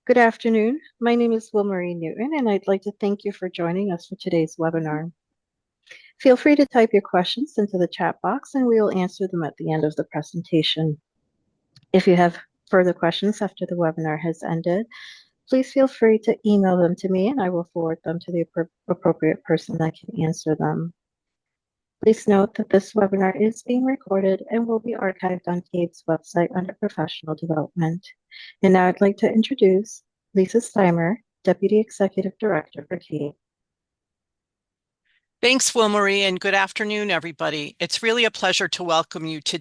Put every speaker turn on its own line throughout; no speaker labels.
Good afternoon. My name is Will Marie Newton, and I'd like to thank you for joining us for today's webinar. Feel free to type your questions into the chat box, and we will answer them at the end of the presentation. If you have further questions after the webinar has ended, please feel free to email them to me, and I will forward them to the appropriate person that can answer them. Please note that this webinar is being recorded and will be archived on CABE's website under Professional Development. And now I'd like to introduce Lisa Steimer, Deputy Executive Director for CABE.
Thanks, Will-Marie, and good afternoon, everybody. It's really a pleasure to welcome you to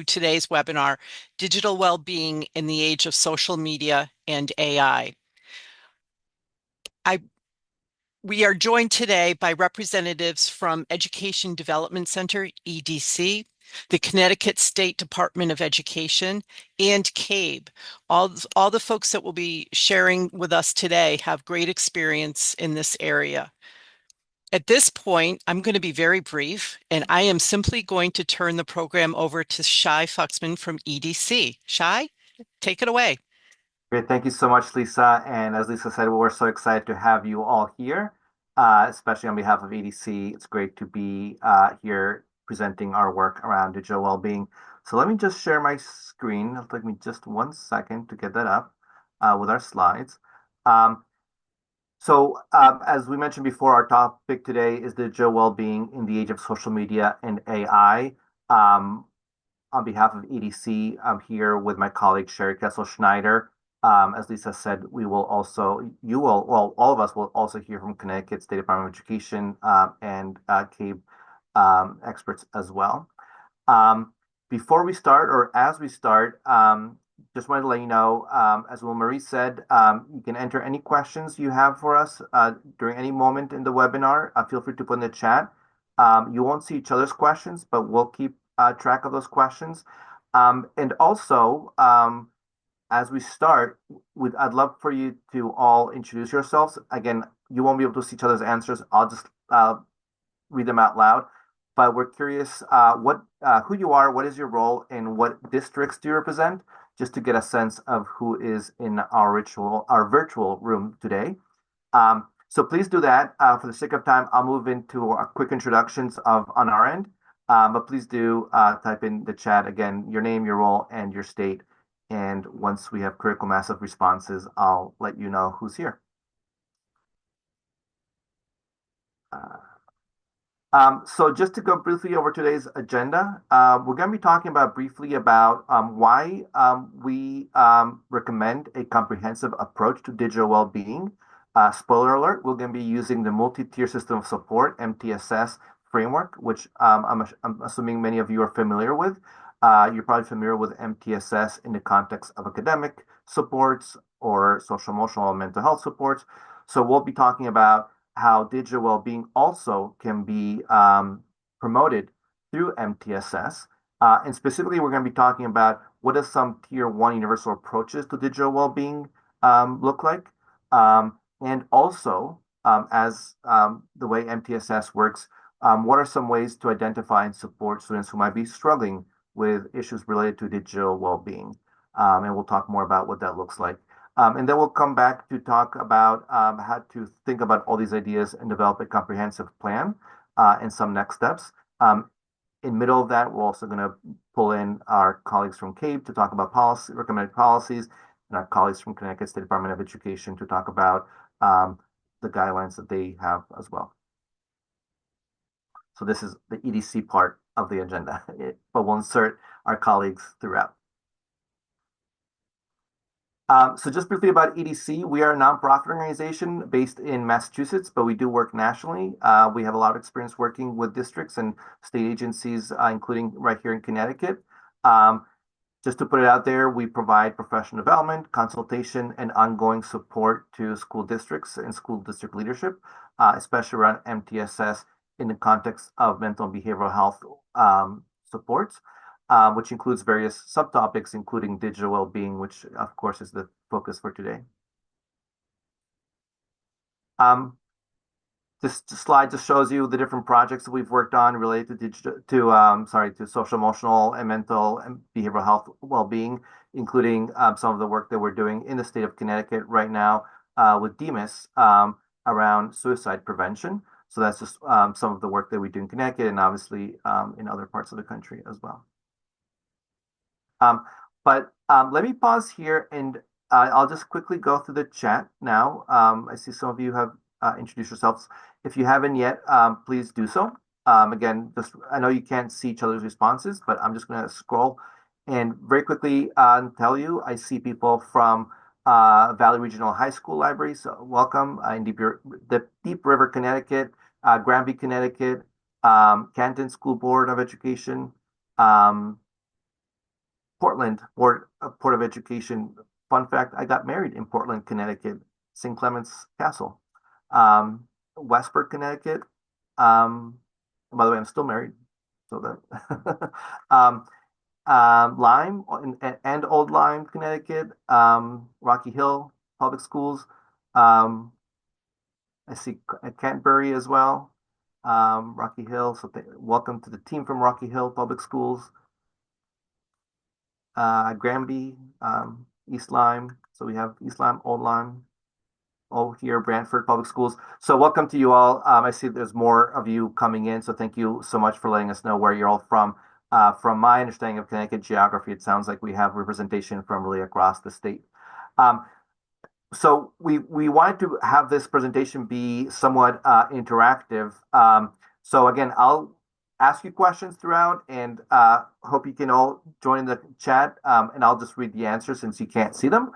today's webinar, Digital Wellbeing in the Age of Social Media and AI. We are joined today by representatives from Education Development Center, EDC, the Connecticut State Department of Education, and CABE. All the folks that will be sharing with us today have great experience in this area. At this point, I'm going to be very brief, and I am simply going to turn the program over to Shai Fuxman from EDC. Shai, take it away.
Great. Thank you so much, Lisa. And as Lisa said, we're so excited to have you all here, especially on behalf of EDC. It's great to be here presenting our work around digital well-being. So let me just share my screen. It'll take me just 1 second to get that up with our slides. As we mentioned before, our topic today is digital well-being in the age of social media and AI. On behalf of EDC, I'm here with my colleague Sherry Kessel-Schneider. As Lisa said, all of us will also hear from Connecticut State Department of Education and CABE experts as well. Before we start, or as we start, just wanted to let you know, as Will Marie said, you can enter any questions you have for us during any moment in the webinar. Feel free to put in the chat. You won't see each other's questions, but we'll keep track of those questions. And also, as we start, I'd love for you to all introduce yourselves. Again, you won't be able to see each other's answers. I'll just read them out loud. But we're curious who you are, what is your role, and what districts do you represent, just to get a sense of who is in our virtual room today. So please do that. For the sake of time, I'll move into quick introductions on our end. But please do type in the chat again, your name, your role, and your state. And once we have critical mass of responses, I'll let you know who's here. So just to go briefly over today's agenda, we're going to be talking briefly about why we recommend a comprehensive approach to digital well-being. Spoiler alert, we're going to be using the multi-tier system of support, MTSS framework, which I'm assuming many of you are familiar with. You're probably familiar with MTSS in the context of academic supports or social, emotional, and mental health supports. So we'll be talking about how digital well-being also can be promoted through MTSS. And specifically, we're going to be talking about what does some tier 1 universal approaches to digital well-being look like. And also, as the way MTSS works, what are some ways to identify and support students who might be struggling with issues related to digital well-being. And we'll talk more about what that looks like. And then we'll come back to talk about how to think about all these ideas and develop a comprehensive plan and some next steps. In middle of that, we're also going to pull in our colleagues from CABE to talk about recommended policies, and our colleagues from Connecticut State Department of Education to talk about the guidelines that they have as well. So this is the EDC part of the agenda, but we'll insert our colleagues throughout. So just briefly about EDC, we are a nonprofit organization based in Massachusetts, but we do work nationally. We have a lot of experience working with districts and state agencies, including right here in Connecticut. Just to put it out there, we provide professional development, consultation, and ongoing support to school districts and school district leadership, especially around MTSS in the context of mental and behavioral health supports. Which includes various subtopics, including digital well-being, which of course is the focus for today. This slide just shows you the different projects that we've worked on related to social, emotional, and mental and behavioral health well-being, including some of the work that we're doing in the state of Connecticut right now with DEMIS around suicide prevention. So that's just some of the work that we do in Connecticut and obviously in other parts of the country as well. But let me pause here and I'll just quickly go through the chat now. I see some of you have introduced yourselves. If you haven't yet, please do so. Again, I know you can't see each other's responses, but I'm just going to scroll and very quickly tell you, I see people from Valley Regional High School Library, so welcome, in Deep River, Connecticut, Granby, Connecticut, Canton School Board of Education, Portland Board Port of Education. Fun fact, I got married in Portland, Connecticut, St. Clement's Castle. Westport, Connecticut. By the way, I'm still married. So that Lyme and Old Lyme, Connecticut. Rocky Hill Public Schools. I see Canterbury as well. Rocky Hill. So welcome to the team from Rocky Hill Public Schools. Granby, East Lyme. So we have East Lyme, Old Lyme, all here, Brantford Public Schools. So welcome to you all. I see there's more of you coming in. So thank you so much for letting us know where you're all from. From my understanding of Connecticut geography, it sounds like we have representation from really across the state. So we wanted to have this presentation be somewhat interactive. So again, I'll ask you questions throughout and hope you can all join the chat and I'll just read the answers since you can't see them.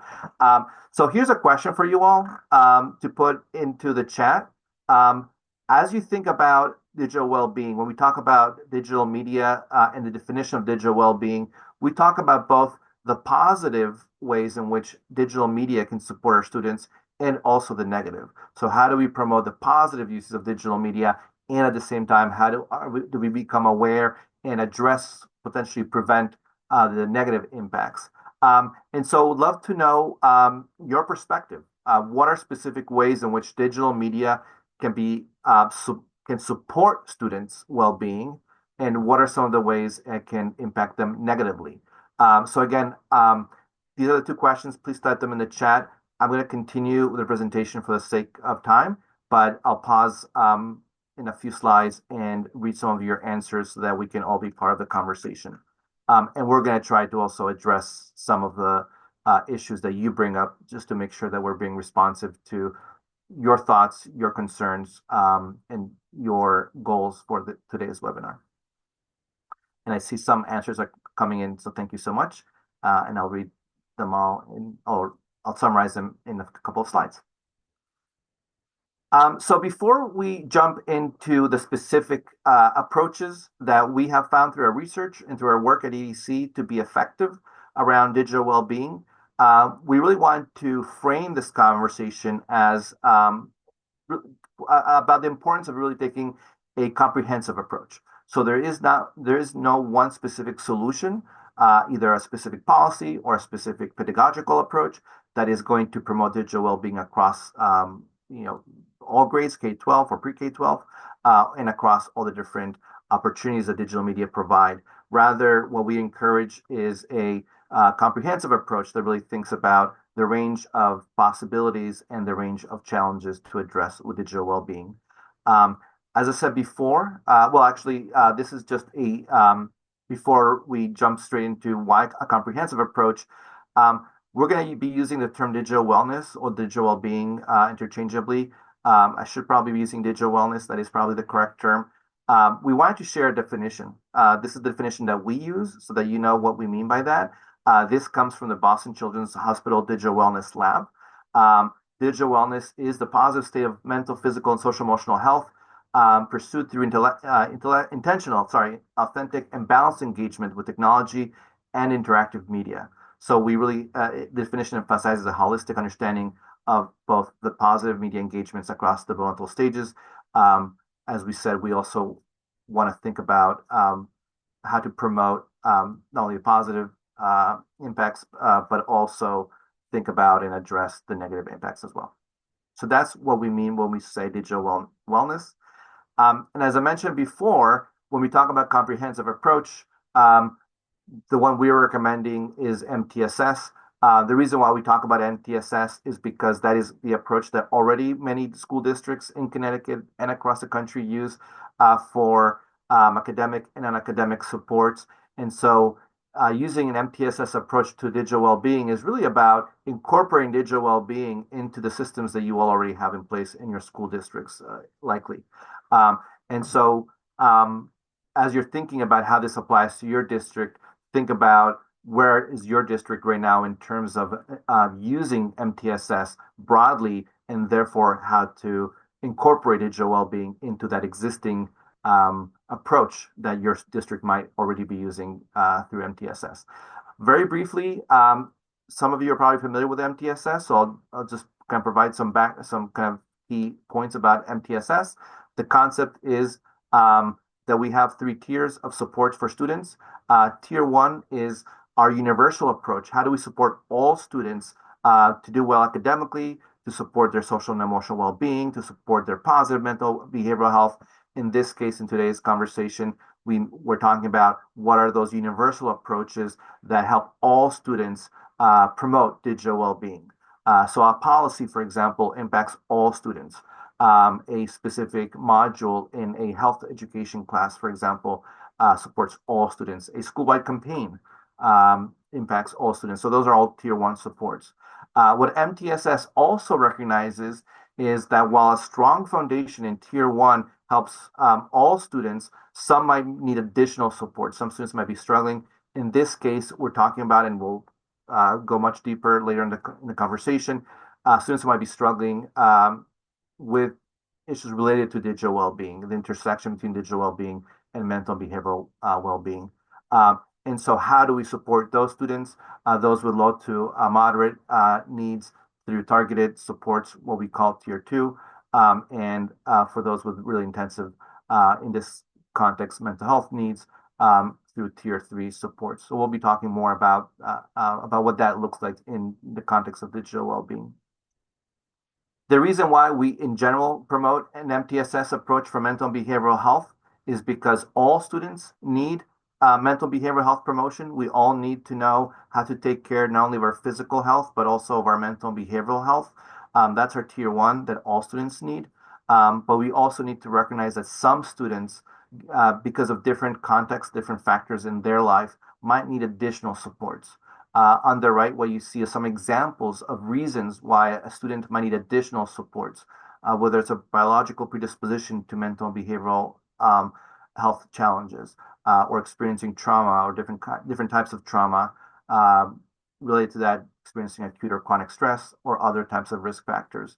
So here's a question for you all to put into the chat. As you think about digital well-being, when we talk about digital media and the definition of digital well-being, we talk about both the positive ways in which digital media can support our students and also the negative. So how do we promote the positive uses of digital media? And at the same time, how do we become aware and address, potentially prevent the negative impacts? And so would love to know your perspective. What are specific ways in which digital media can can support students' well-being? And what are some of the ways it can impact them negatively? So again, these are the two questions. Please type them in the chat. I'm going to continue the presentation for the sake of time, but I'll pause in a few slides and read some of your answers so that we can all be part of the conversation. And we're going to try to also address some of the issues that you bring up just to make sure that we're being responsive to your thoughts, your concerns, and your goals for today's webinar. And I see some answers are coming in, so thank you so much. And I'll read them all, or I'll summarize them in a couple of slides. So before we jump into the specific approaches that we have found through our research and through our work at EDC to be effective around digital well-being, we really want to frame this conversation as about the importance of really taking a comprehensive approach. So there is no one specific solution, either a specific policy or a specific pedagogical approach that is going to promote digital well-being across all grades, K-12 or pre-K-12, and across all the different opportunities that digital media provide. Rather, what we encourage is a comprehensive approach that really thinks about the range of possibilities and the range of challenges to address with digital well-being. As I said before, this is just before we jump straight into why a comprehensive approach, we're going to be using the term digital wellness or digital well-being interchangeably. I should probably be using digital wellness. That is probably the correct term. We wanted to share a definition. This is the definition that we use so that you know what we mean by that. This comes from the Boston Children's Hospital Digital Wellness Lab. Digital wellness is the positive state of mental, physical, and social emotional health pursued through intentional, authentic, and balanced engagement with technology and interactive media. So we really, the definition emphasizes a holistic understanding of both the positive media engagements across developmental stages. As we said, we also want to think about how to promote not only the positive impacts, but also think about and address the negative impacts as well. So that's what we mean when we say digital wellness. And as I mentioned before, when we talk about comprehensive approach, the one we're recommending is MTSS. The reason why we talk about MTSS is because that is the approach that already many school districts in Connecticut and across the country use for academic and non-academic supports. And so using an MTSS approach to digital well-being is really about incorporating digital well-being into the systems that you already have in place in your school districts, likely. And so as you're thinking about how this applies to your district, think about where is your district right now in terms of using MTSS broadly, and therefore how to incorporate digital well-being into that existing approach that your district might already be using through MTSS. Very briefly, some of you are probably familiar with MTSS, so I'll just kind of provide some kind of key points about MTSS. The concept is that we have 3 tiers of support for students. Tier 1 is our universal approach. How do we support all students to do well academically, to support their social and emotional well-being, to support their positive mental behavioral health? In this case, in today's conversation, we're talking about what are those universal approaches that help all students promote digital well-being. So our policy, for example, impacts all students. A specific module in a health education class, for example, supports all students. A school-wide campaign impacts all students. So those are all tier 1 supports. What MTSS also recognizes is that while a strong foundation in tier 1 helps all students, some might need additional support. Some students might be struggling. In this case, we're talking about, and we'll go much deeper later in the conversation, students who might be struggling with issues related to digital well-being, the intersection between digital well-being and mental and behavioral well-being. And so how do we support those students, those with low to moderate needs through targeted supports, what we call tier 2, and for those with really intensive, in this context, mental health needs through tier 3 supports. So we'll be talking more about what that looks like in the context of digital well-being. The reason why we, in general, promote an MTSS approach for mental and behavioral health is because all students need mental behavioral health promotion. We all need to know how to take care not only of our physical health, but also of our mental and behavioral health. That's our tier 1 that all students need. But we also need to recognize that some students, because of different contexts, different factors in their life, might need additional supports. On the right, what you see is some examples of reasons why a student might need additional supports, whether it's a biological predisposition to mental and behavioral health challenges, or experiencing trauma, or different types of trauma related to that, experiencing acute or chronic stress, or other types of risk factors.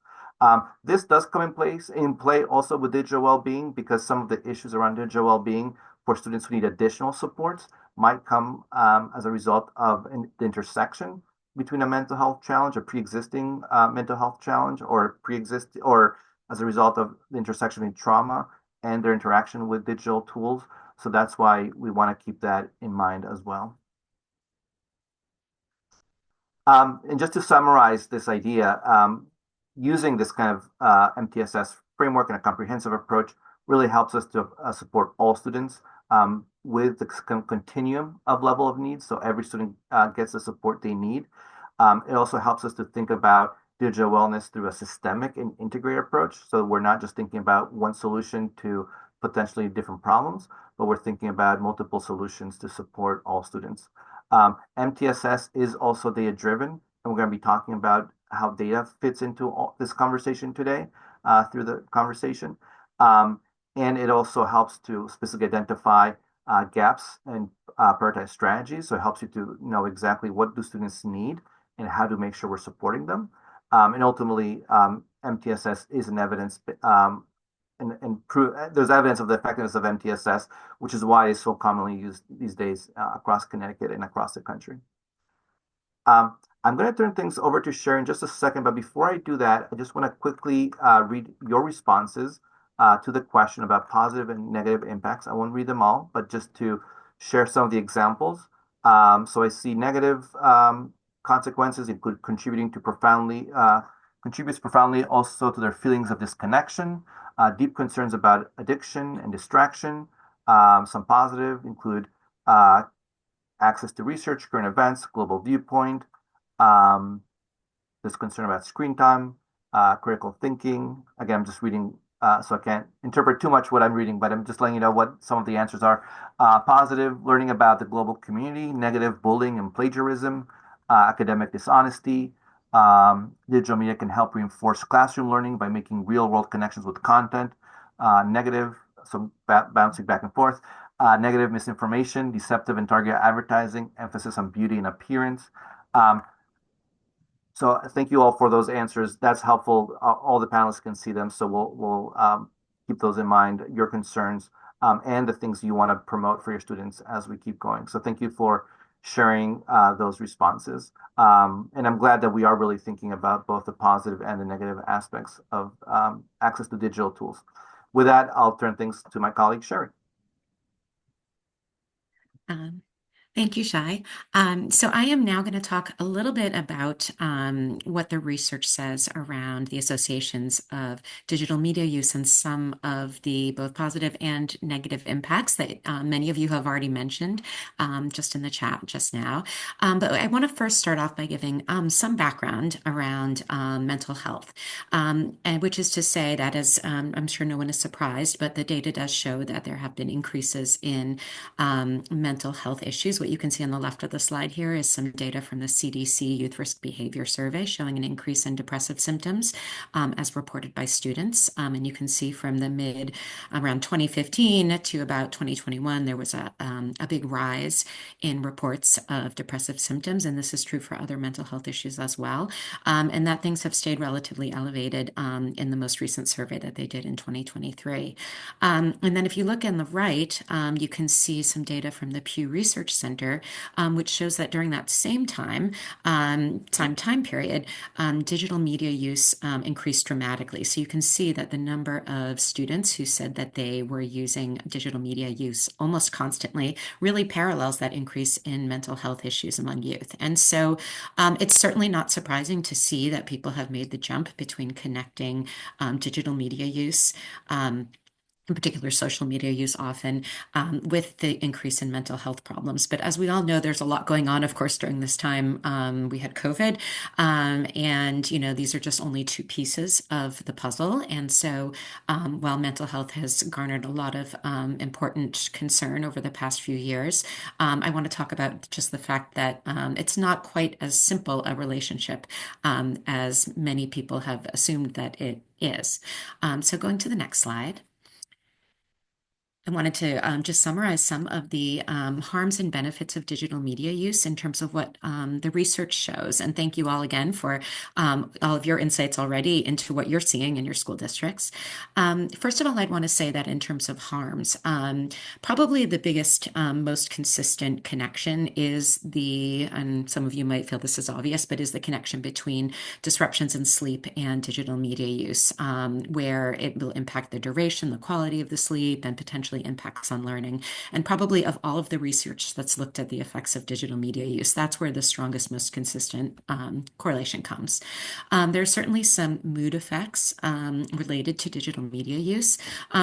This does come in play also with digital well-being, because some of the issues around digital well-being for students who need additional supports might come as a result of the intersection between a mental health challenge, a pre-existing mental health challenge, or as a result of the intersection between trauma and their interaction with digital tools. So that's why we want to keep that in mind as well. And just to summarize this idea, using this kind of MTSS framework and a comprehensive approach really helps us to support all students with the continuum of level of needs, so every student gets the support they need. It also helps us to think about digital wellness through a systemic and integrated approach, so we're not just thinking about one solution to potentially different problems, but we're thinking about multiple solutions to support all students. MTSS is also data-driven, and we're going to be talking about how data fits into this conversation today through the conversation. And it also helps to specifically identify gaps and prioritize strategies. So it helps you to know exactly what do students need and how to make sure we're supporting them. And ultimately, MTSS is an evidence, there's evidence of the effectiveness of MTSS, which is why it's so commonly used these days across Connecticut and across the country. I'm going to turn things over to Sharon in just a second, but before I do that, I just want to quickly read your responses to the question about positive and negative impacts. I won't read them all, but just to share some of the examples. So I see negative consequences include contributing to profoundly contributes profoundly also to their feelings of disconnection, deep concerns about addiction and distraction. Some positive include access to research, current events, global viewpoint. Um, there's concern about screen time, critical thinking. Again, I'm just reading, so I can't interpret too much what I'm reading, but I'm just letting you know what some of the answers are. Positive, learning about the global community. Negative, bullying and plagiarism. Academic dishonesty. Digital media can help reinforce classroom learning by making real-world connections with content. Negative, so bouncing back and forth. Negative, misinformation, deceptive and targeted advertising, emphasis on beauty and appearance. Um, so thank you all for those answers. That's helpful. All the panelists can see them, so we'll keep those in mind, your concerns, and the things you want to promote for your students as we keep going. So thank you for sharing those responses. And I'm glad that we are really thinking about both the positive and the negative aspects of access to digital tools. With that, I'll turn things to my colleague, Sherry.
Um, Thank you, Shai. So I am now going to talk a little bit about what the research says around the associations of digital media use and some of the both positive and negative impacts that many of you have already mentioned just in the chat just now. But I want to first start off by giving some background around mental health, and which is to say that as I'm sure no one is surprised, but the data does show that there have been increases in mental health issues. What you can see on the left of the slide here is some data from the CDC Youth Risk Behavior Survey showing an increase in depressive symptoms as reported by students. And you can see from the mid around 2015 to about 2021, there was a big rise in reports of depressive symptoms. And this is true for other mental health issues as well. And that things have stayed relatively elevated in the most recent survey that they did in 2023. And then if you look on the right, you can see some data from the Pew Research Center, which shows that during that same time period, digital media use increased dramatically. So you can see that the number of students who said that they were using digital media use almost constantly really parallels that increase in mental health issues among youth. And so it's certainly not surprising to see that people have made the jump between connecting digital media use in particular social media use often with the increase in mental health problems. But as we all know, there's a lot going on, of course, during this time. We had COVID, and these are just only two pieces of the puzzle. And so while mental health has garnered a lot of important concern over the past few years, I want to talk about just the fact that it's not quite as simple a relationship as many people have assumed that it is. So going to the next slide. I wanted to just summarize some of the harms and benefits of digital media use in terms of what the research shows. And thank you all again for all of your insights already into what you're seeing in your school districts. First of all, I'd want to say that in terms of harms, probably the biggest, most consistent connection is and some of you might feel this is obvious, but is the connection between disruptions in sleep and digital media use, where it will impact the duration, the quality of the sleep, and potentially impacts on learning. And probably of all of the research that's looked at the effects of digital media use, that's where the strongest, most consistent correlation comes. There are certainly some mood effects related to digital media use.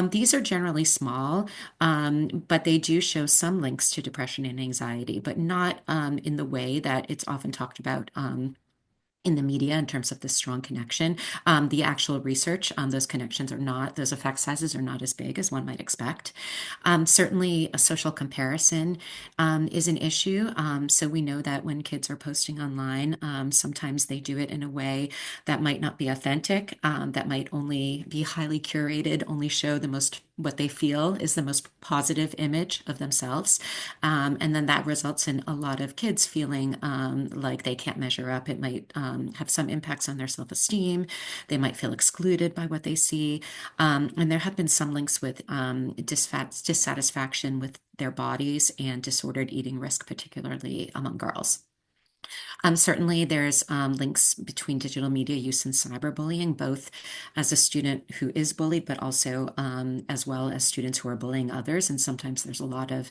These are generally small, but they do show some links to depression and anxiety, but not in the way that it's often talked about in the media in terms of this strong connection. The actual research on those connections those effect sizes are not as big as one might expect. Certainly a social comparison is an issue. So we know that when kids are posting online, sometimes they do it in a way that might not be authentic, that might only be highly curated, only show what they feel is the most positive image of themselves. And then that results in a lot of kids feeling like they can't measure up. It might have some impacts on their self-esteem. They might feel excluded by what they see. And there have been some links with dissatisfaction with their bodies and disordered eating risk, particularly among girls. Certainly, there's links between digital media use and cyberbullying, both as a student who is bullied, but also as well as students who are bullying others. And sometimes there's a lot of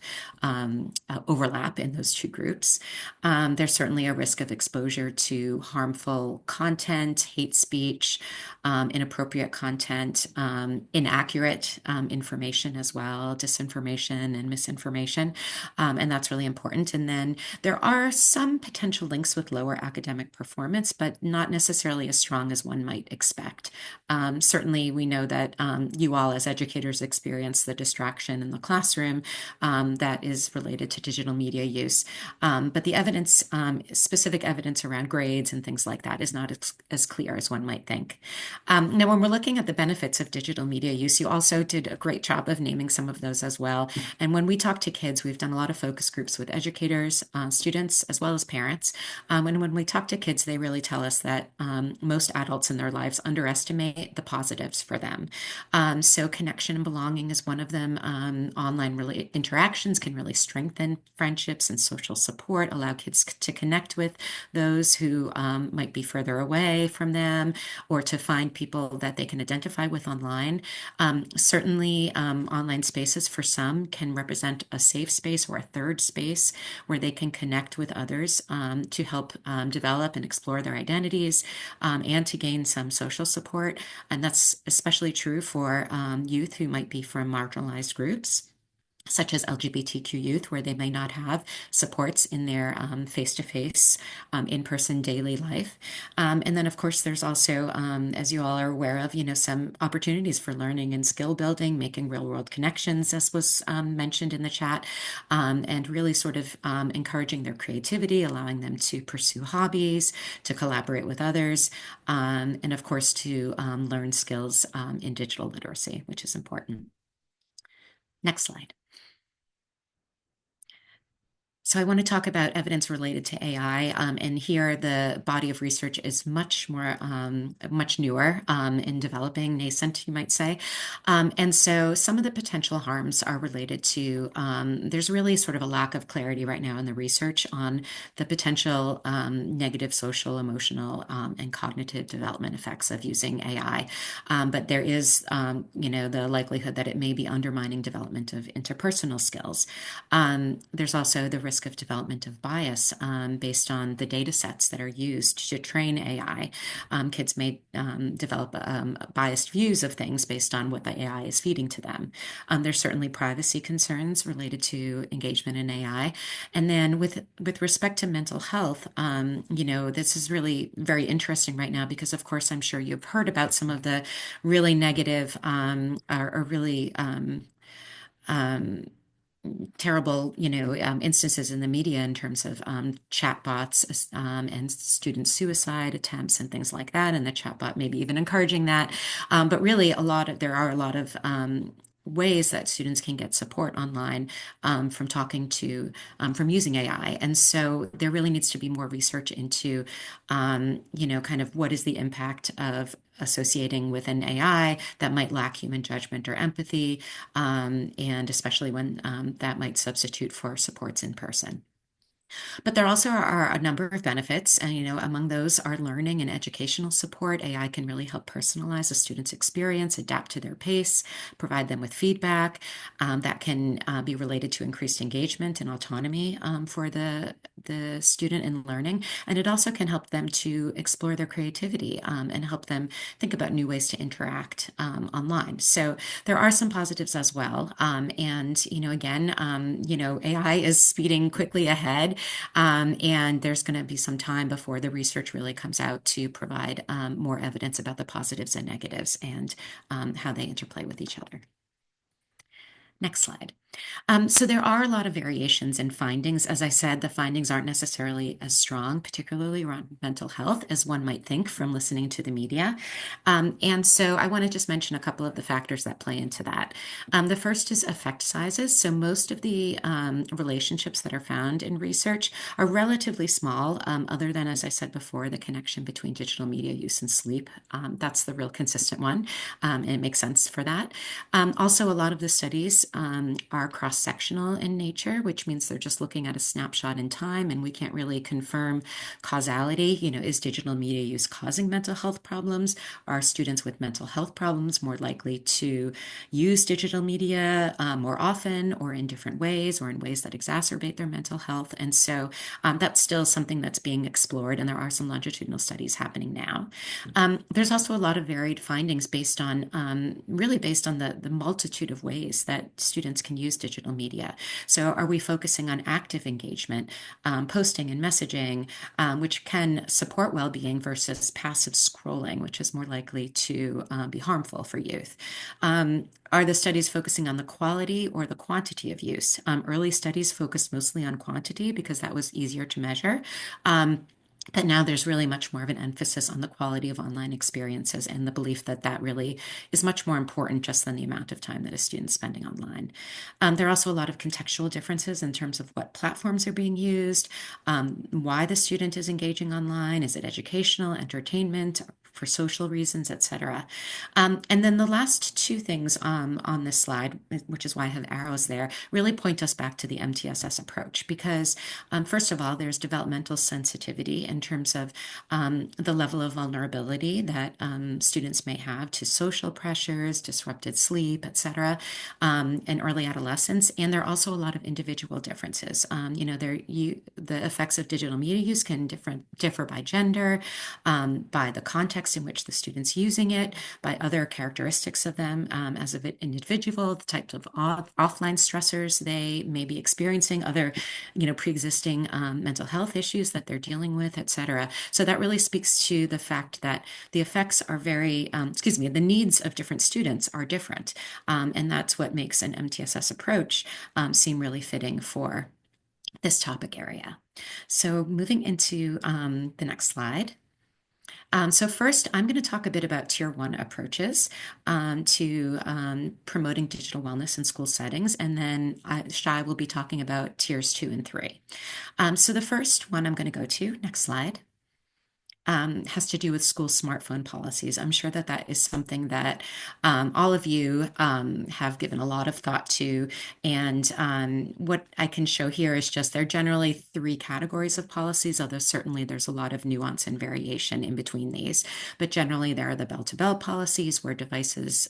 overlap in those two groups. There's certainly a risk of exposure to harmful content, hate speech, inappropriate content, inaccurate information as well, disinformation and misinformation. And that's really important. And then there are some potential links with lower academic performance, but not necessarily as strong as one might expect. Certainly, we know that you all, as educators, experience the distraction in the classroom that is related to digital media use. But the evidence, specific evidence around grades and things like that, is not as clear as one might think. Now, when we're looking at the benefits of digital media use, you also did a great job of naming some of those as well. And when we talk to kids, we've done a lot of focus groups with educators, students, as well as parents. And when we talk to kids, they really tell us that most adults in their lives underestimate the positives for them. So connection and belonging is one of them. Online interactions can really strengthen friendships and social support, allow kids to connect with those who might be further away from them, or to find people that they can identify with online. Certainly, online spaces for some can represent a safe space or a third space where they can connect with others to help develop and explore their identities and to gain some social support. And that's especially true for youth who might be from marginalized groups, such as LGBTQ youth, where they may not have supports in their face-to-face, in-person daily life. And then, of course, there's also, as you all are aware of, some opportunities for learning and skill building, making real-world connections, as was mentioned in the chat, and really sort of encouraging their creativity, allowing them to pursue hobbies, to collaborate with others, and of course, to learn skills in digital literacy, which is important. Next slide. So I want to talk about evidence related to AI, and here the body of research is much newer in developing, nascent, you might say. And so some of the potential harms are related to, there's really sort of a lack of clarity right now in the research on the potential negative social, emotional, and cognitive development effects of using AI. But there is, the likelihood that it may be undermining development of interpersonal skills. There's also the risk of development of bias based on the data sets that are used to train AI. Kids may develop biased views of things based on what the AI is feeding to them. There's certainly privacy concerns related to engagement in AI. And then with respect to mental health, this is really very interesting right now because, of course, I'm sure you've heard about some of the really negative or really terrible, instances in the media in terms of chatbots and student suicide attempts and things like that, and the chatbot maybe even encouraging that. But really, there are a lot of ways that students can get support online from from using AI. And so there really needs to be more research into, kind of what is the impact of associating with an AI that might lack human judgment or empathy, and especially when that might substitute for supports in person. But there also are a number of benefits, and among those are learning and educational support. AI can really help personalize a student's experience, adapt to their pace, provide them with feedback that can be related to increased engagement and autonomy for the student in learning. And it also can help them to explore their creativity and help them think about new ways to interact online. So there are some positives as well. And again, AI is speeding quickly ahead. And there's going to be some time before the research really comes out to provide more evidence about the positives and negatives and how they interplay with each other. Next slide. So there are a lot of variations in findings. As I said, the findings aren't necessarily as strong, particularly around mental health, as one might think from listening to the media. And so I want to just mention a couple of the factors that play into that. The first is effect sizes. So most of the relationships that are found in research are relatively small, other than, as I said before, the connection between digital media use and sleep. That's the real consistent one, and it makes sense for that. Also, a lot of the studies are are cross-sectional in nature, which means they're just looking at a snapshot in time, and we can't really confirm causality. Is digital media use causing mental health problems? Are students with mental health problems more likely to use digital media more often or in different ways or in ways that exacerbate their mental health? And so that's still something that's being explored, and there are some longitudinal studies happening now. There's also a lot of varied findings based on really based on the multitude of ways that students can use digital media. So are we focusing on active engagement, posting and messaging, which can support well-being versus passive scrolling, which is more likely to be harmful for youth? Are the studies focusing on the quality or the quantity of use? Early studies focused mostly on quantity because that was easier to measure. But now there's really much more of an emphasis on the quality of online experiences and the belief that that really is much more important just than the amount of time that a student's spending online. There are also a lot of contextual differences in terms of what platforms are being used, why the student is engaging online. Is it educational, entertainment, for social reasons, etc. And then the last two things on this slide, which is why I have arrows there, really point us back to the MTSS approach because first of all, there's developmental sensitivity in terms of the level of vulnerability that students may have to social pressures, disrupted sleep, etc., in early adolescence. And there are also a lot of individual differences. The effects of digital media use can differ by gender, by the context in which the student's using it, by other characteristics of them as an individual, the types of offline stressors they may be experiencing, other pre-existing mental health issues that they're dealing with, et cetera. So that really speaks to the fact that the effects are the needs of different students are different. And that's what makes an MTSS approach seem really fitting for this topic area. So moving into the next slide. So first, I'm going to talk a bit about Tier 1 approaches to promoting digital wellness in school settings, and then Shai will be talking about Tiers 2 and 3. So the first one I'm going to go to, next slide, has to do with school smartphone policies. I'm sure that that is something that all of you have given a lot of thought to. And what I can show here is just there are generally three categories of policies, although certainly there's a lot of nuance and variation in between these. But generally, there are the bell-to-bell policies where devices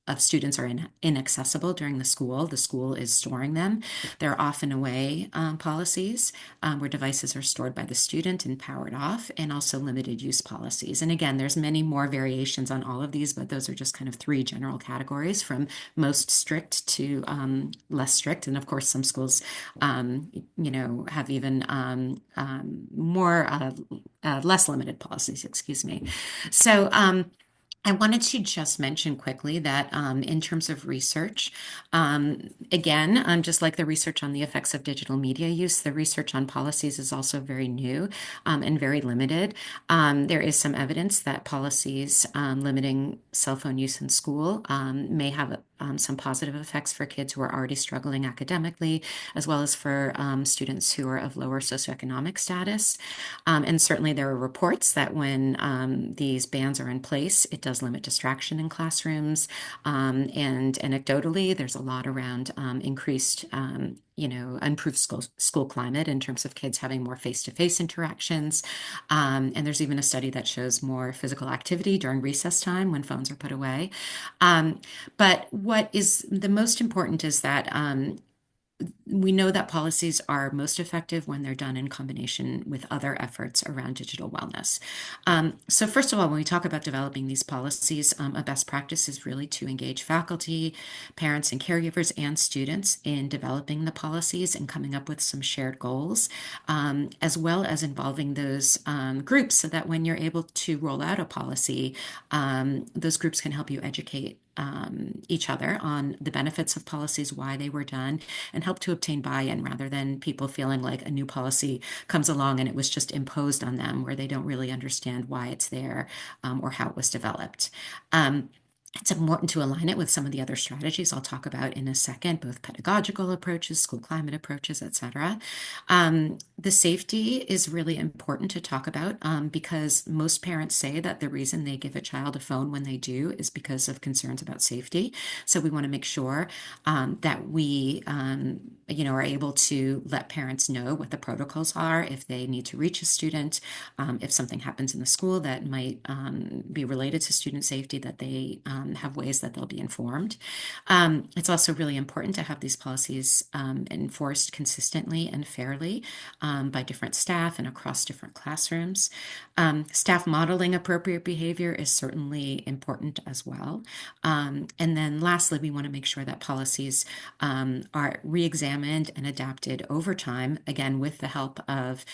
of students are inaccessible during the school. The school is storing them. There are off and away policies where devices are stored by the student and powered off, and also limited use policies. And again, there's many more variations on all of these, but those are just kind of three general categories from most strict to less strict. And of course, some schools, have even more less limited policies, excuse me. So, I wanted to just mention quickly that in terms of research, again, just like the research on the effects of digital media use, the research on policies is also very new and very limited. There is some evidence that policies limiting cell phone use in school may have some positive effects for kids who are already struggling academically, as well as for students who are of lower socioeconomic status. And certainly there are reports that when these bans are in place, it does limit distraction in classrooms. And anecdotally, there's a lot around increased improved school climate in terms of kids having more face-to-face interactions. And there's even a study that shows more physical activity during recess time when phones are put away. But what is the most important is that we know that policies are most effective when they're done in combination with other efforts around digital wellness. So first of all, when we talk about developing these policies, a best practice is really to engage faculty, parents and caregivers and students in developing the policies and coming up with some shared goals, as well as involving those groups so that when you're able to roll out a policy, those groups can help you educate each other on the benefits of policies, why they were done, and help to obtain buy-in rather than people feeling like a new policy comes along and it was just imposed on them where they don't really understand why it's there or how it was developed. It's important to align it with some of the other strategies I'll talk about in a second, both pedagogical approaches, school climate approaches, etc. The safety is really important to talk about because most parents say that the reason they give a child a phone when they do is because of concerns about safety. So we want to make sure that we are able to let parents know what the protocols are if they need to reach a student, if something happens in the school that might be related to student safety, that they have ways that they'll be informed. It's also really important to have these policies enforced consistently and fairly by different staff and across different classrooms. Staff modeling appropriate behavior is certainly important as well. And then lastly, we want to make sure that policies are re-examined and adapted over time, again, with the help of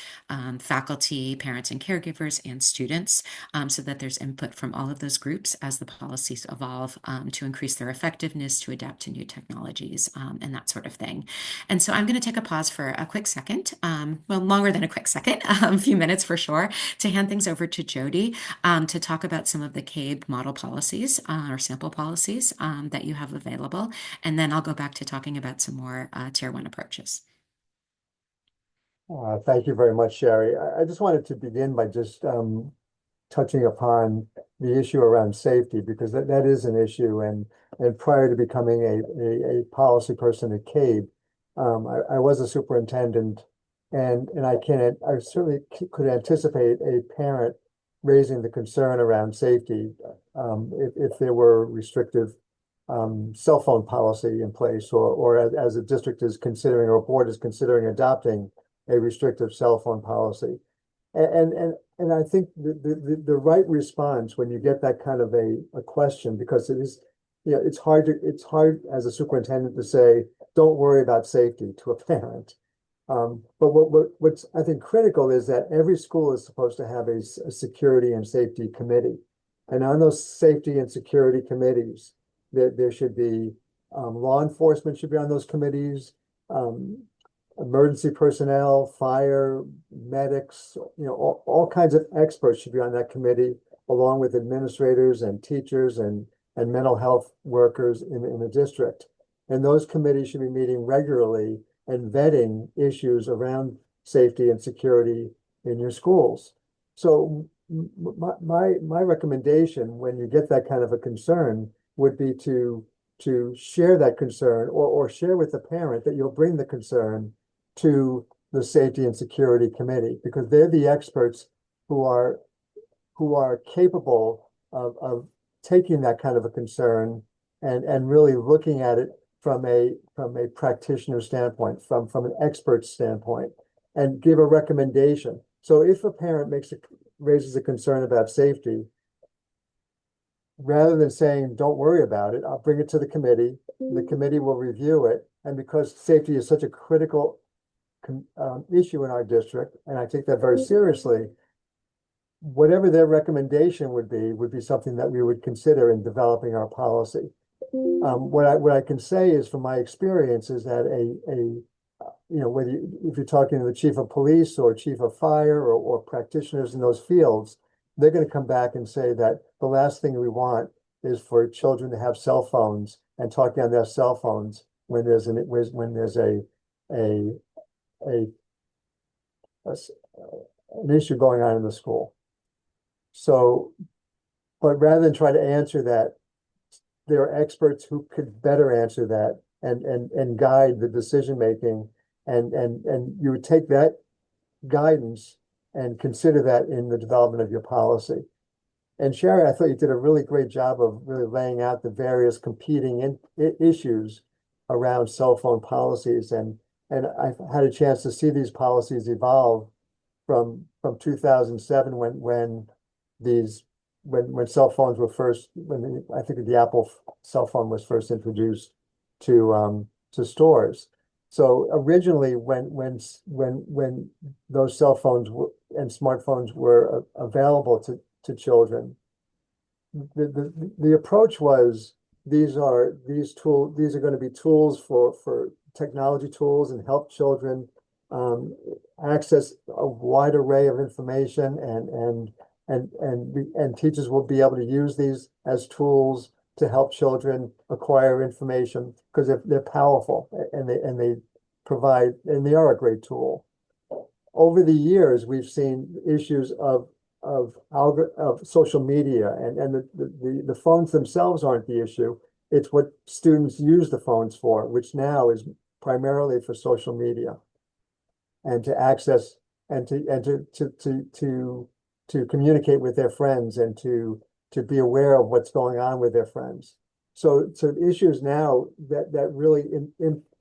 faculty, parents and caregivers, and students, so that there's input from all of those groups as the policies evolve to increase their effectiveness, to adapt to new technologies, and that sort of thing. And so I'm going to take a pause for a quick second, well, longer than a quick second, a few minutes for sure, to hand things over to Jody to talk about some of the CABE model policies or sample policies that you have available. And then I'll go back to talking about some more Tier 1 approaches.
Thank you very much, Sherry. I just wanted to begin by just touching upon the issue around safety, because that is an issue. And prior to becoming a policy person at CABE, I was a superintendent, and I certainly could anticipate a parent raising the concern around safety if there were restrictive cell phone policy in place, or as a district is considering, or a board is considering adopting a restrictive cell phone policy. And I think the right response when you get that kind of a question, because it is, it's hard as a superintendent to say, don't worry about safety to a parent. But what's I think critical is that every school is supposed to have a security and safety committee. And on those safety and security committees, there should be law enforcement should be on those committees, emergency personnel, fire, medics, all kinds of experts should be on that committee, along with administrators and teachers and mental health workers in the district. And those committees should be meeting regularly and vetting issues around safety and security in your schools. So my recommendation when you get that kind of a concern would be to share that concern, or share with the parent that you'll bring the concern to the Safety and Security Committee, because they're the experts who are capable of taking that kind of a concern and really looking at it from a practitioner standpoint, from an expert standpoint, and give a recommendation. So if a parent raises a concern about safety, rather than saying, don't worry about it, I'll bring it to the committee. The committee will review it. And because safety is such a critical issue in our district, and I take that very seriously, whatever their recommendation would be something that we would consider in developing our policy. What I can say is, from my experience, is that if you're talking to the chief of police or chief of fire or practitioners in those fields, they're going to come back and say that the last thing we want is for children to have cell phones and talking on their cell phones when there's an issue going on in the school. So, but rather than try to answer that, there are experts who could better answer that and guide the decision making, and you would take that guidance and consider that in the development of your policy. And Sherry, I thought you did a really great job of really laying out the various competing issues around cell phone policies, and I've had a chance to see these policies evolve from 2007 when cell phones were first, I think the Apple cell phone was first introduced to stores. So originally, when those cell phones and smartphones were available to children, the approach was, these are going to be tools for technology tools, and help children access a wide array of information, and teachers will be able to use these as tools to help children acquire information because they're powerful and they provide, and they are a great tool. Over the years, we've seen issues of social media, and the phones themselves aren't the issue. It's what students use the phones for, which now is primarily for social media and to access and to communicate with their friends and to be aware of what's going on with their friends. So issues now that really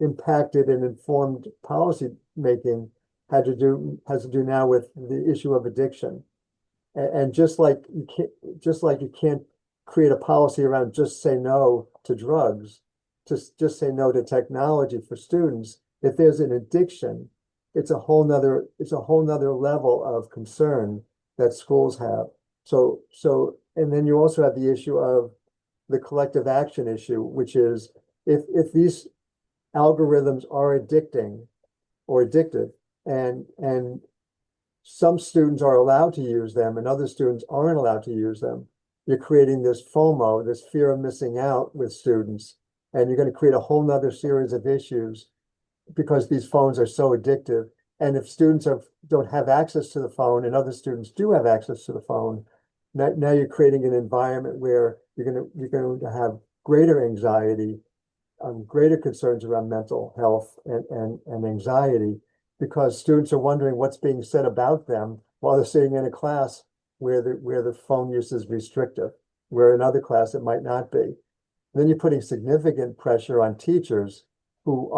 impacted and informed policy making has to do now with the issue of addiction. And just like you can't create a policy around just say no to drugs, just say no to technology for students. If there's an addiction, it's a whole nother level of concern that schools have. And then you also have the issue of the collective action issue, which is if these algorithms are addicting or addictive, and some students are allowed to use them and other students aren't allowed to use them, you're creating this FOMO, this fear of missing out with students, and you're going to create a whole nother series of issues because these phones are so addictive. And if students don't have access to the phone and other students do have access to the phone, now you're creating an environment where you're going to have greater anxiety, greater concerns around mental health and anxiety, because students are wondering what's being said about them while they're sitting in a class where the phone use is restrictive, where in other class it might not be. And then you're putting significant pressure on teachers who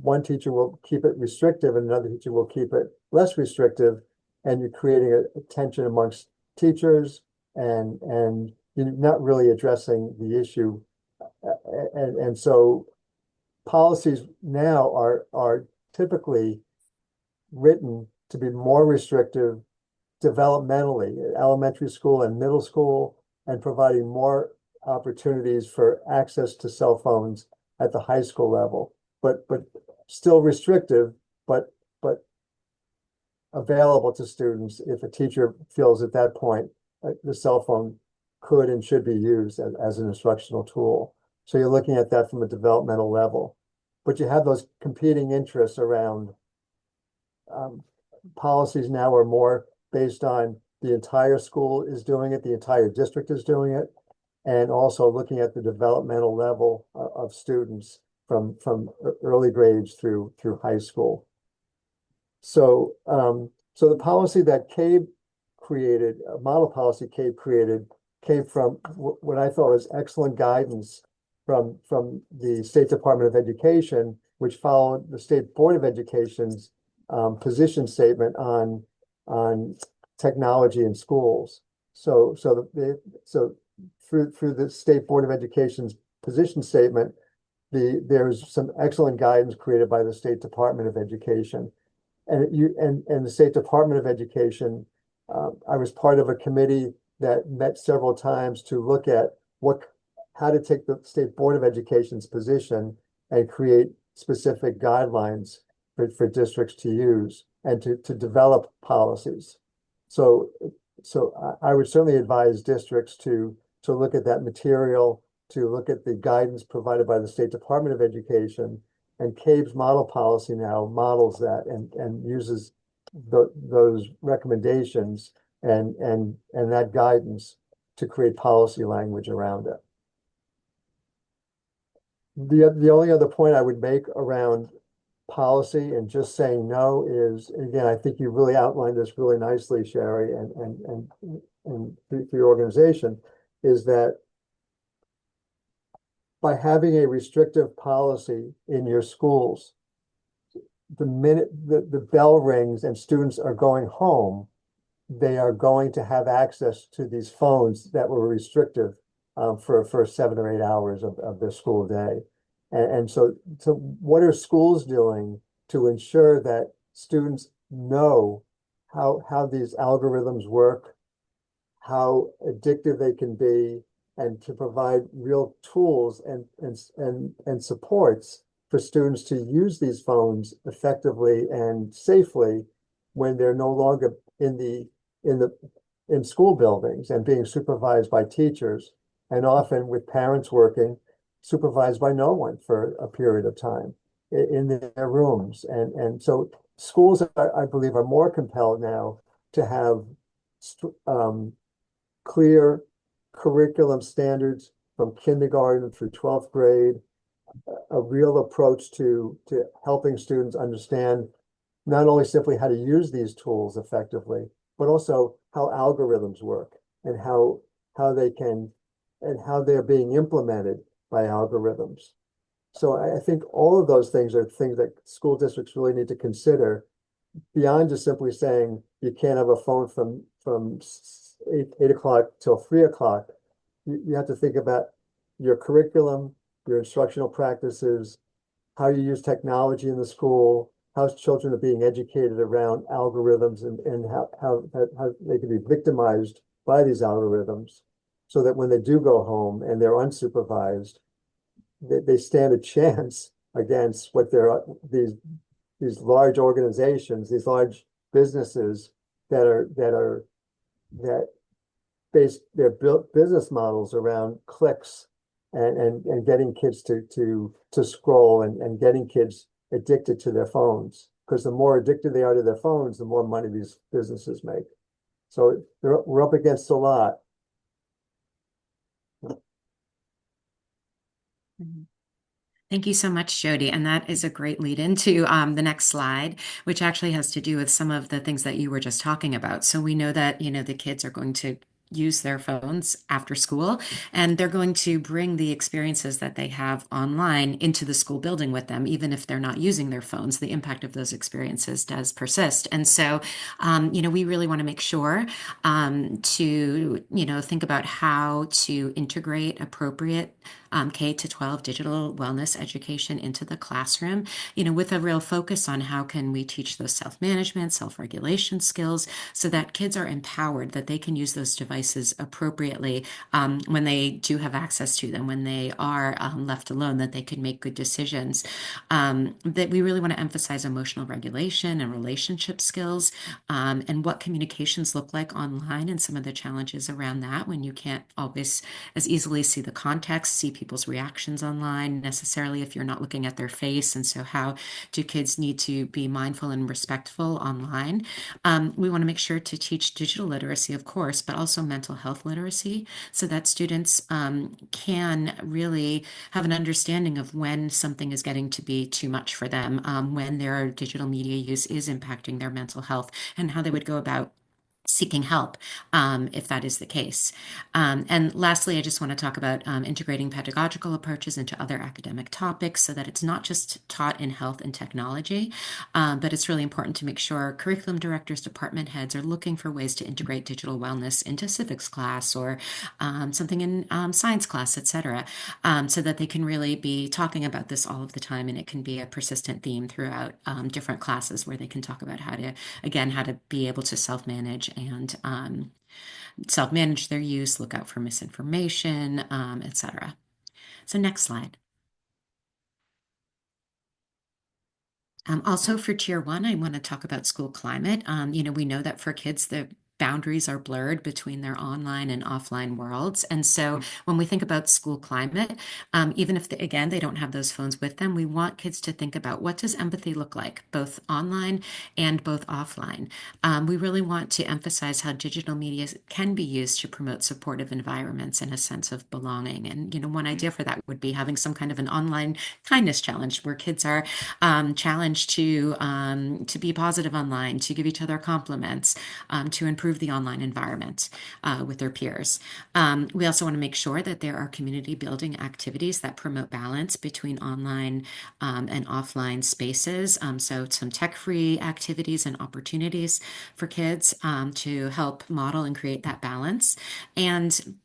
one teacher will keep it restrictive and another teacher will keep it less restrictive, and you're creating a tension amongst teachers, and you're not really addressing the issue. And so policies now are typically written to be more restrictive developmentally at elementary school and middle school, and providing more opportunities for access to cell phones at the high school level, but still restrictive, but available to students if a teacher feels at that point the cell phone could and should be used as an instructional tool. So you're looking at that from a developmental level, but you have those competing interests around policies now are more based on the entire school is doing it, the entire district is doing it, and also looking at the developmental level of students from early grades through high school. So the policy that CABE created, a model policy CABE created, came from what I thought was excellent guidance from the State Department of Education, which followed the State Board of Education's position statement on technology in schools. So through the State Board of Education's position statement, there's some excellent guidance created by the State Department of Education, and the State Department of Education. I was part of a committee that met several times to look at how to take the State Board of Education's position and create specific guidelines for districts to use and to develop policies. So I would certainly advise districts to look at that material, to look at the guidance provided by the State Department of Education, and CABE's model policy now models that and uses those recommendations and that guidance to create policy language around it. The only other point I would make around policy and just saying no is, again, I think you really outlined this really nicely, Sherry, and through your organization, is that by having a restrictive policy in your schools, the minute the bell rings and students are going home, they are going to have access to these phones that were restrictive for 7 or 8 hours of their school day. And so what are schools doing to ensure that students know how these algorithms work, how addictive they can be, and to provide real tools and supports for students to use these phones effectively and safely when they're no longer in school buildings and being supervised by teachers, and often with parents working, supervised by no one for a period of time in their rooms. And so schools, I believe, are more compelled now to have clear curriculum standards from kindergarten through 12th grade, a real approach to helping students understand not only simply how to use these tools effectively, but also how algorithms work and how they can and how they're being implemented by algorithms. So I think all of those things are things that school districts really need to consider beyond just simply saying you can't have a phone from 8 o'clock till 3 o'clock. You have to think about your curriculum, your instructional practices, how you use technology in the school, how children are being educated around algorithms and how they can be victimized by these algorithms so that when they do go home and they're unsupervised, they stand a chance against what these large organizations, these large businesses that base their business models around clicks and getting kids to scroll and getting kids addicted to their phones. Because the more addicted they are to their phones, the more money these businesses make. So we're up against a lot.
Thank you so much, Jody. And that is a great lead into the next slide, which actually has to do with some of the things that you were just talking about. So we know that, the kids are going to use their phones after school, and they're going to bring the experiences that they have online into the school building with them, even if they're not using their phones. The impact of those experiences does persist. And so, we really want to make sure to, think about how to integrate appropriate K to 12 digital wellness education into the classroom, with a real focus on how can we teach those self-management, self-regulation skills so that kids are empowered, that they can use those devices appropriately when they do have access to them, when they are left alone, that they can make good decisions. That we really want to emphasize emotional regulation and relationship skills and what communications look like online and some of the challenges around that when you can't always as easily see the context, see people's reactions online necessarily if you're not looking at their face. And so how do kids need to be mindful and respectful online? We want to make sure to teach digital literacy, of course, but also mental health literacy so that students can really have an understanding of when something is getting to be too much for them, when their digital media use is impacting their mental health, and how they would go about seeking help if that is the case. And lastly, I just want to talk about integrating pedagogical approaches into other academic topics so that it's not just taught in health and technology, but it's really important to make sure curriculum directors, department heads are looking for ways to integrate digital wellness into civics class or something in science class, etc., so that they can really be talking about this all of the time and it can be a persistent theme throughout different classes where they can talk about how to be able to self-manage and self-manage their use, look out for misinformation, etc. So next slide. Also for Tier 1, I want to talk about school climate. We know that for kids, the boundaries are blurred between their online and offline worlds. And so when we think about school climate, even if, again, they don't have those phones with them, we want kids to think about what does empathy look like, both online and both offline. We really want to emphasize how digital media can be used to promote supportive environments and a sense of belonging. And, one idea for that would be having some kind of an online kindness challenge where kids are challenged to be positive online, to give each other compliments, to improve the online environment with their peers. We also want to make sure that there are community building activities that promote balance between online and offline spaces. So some tech-free activities and opportunities for kids to help model and create that balance. And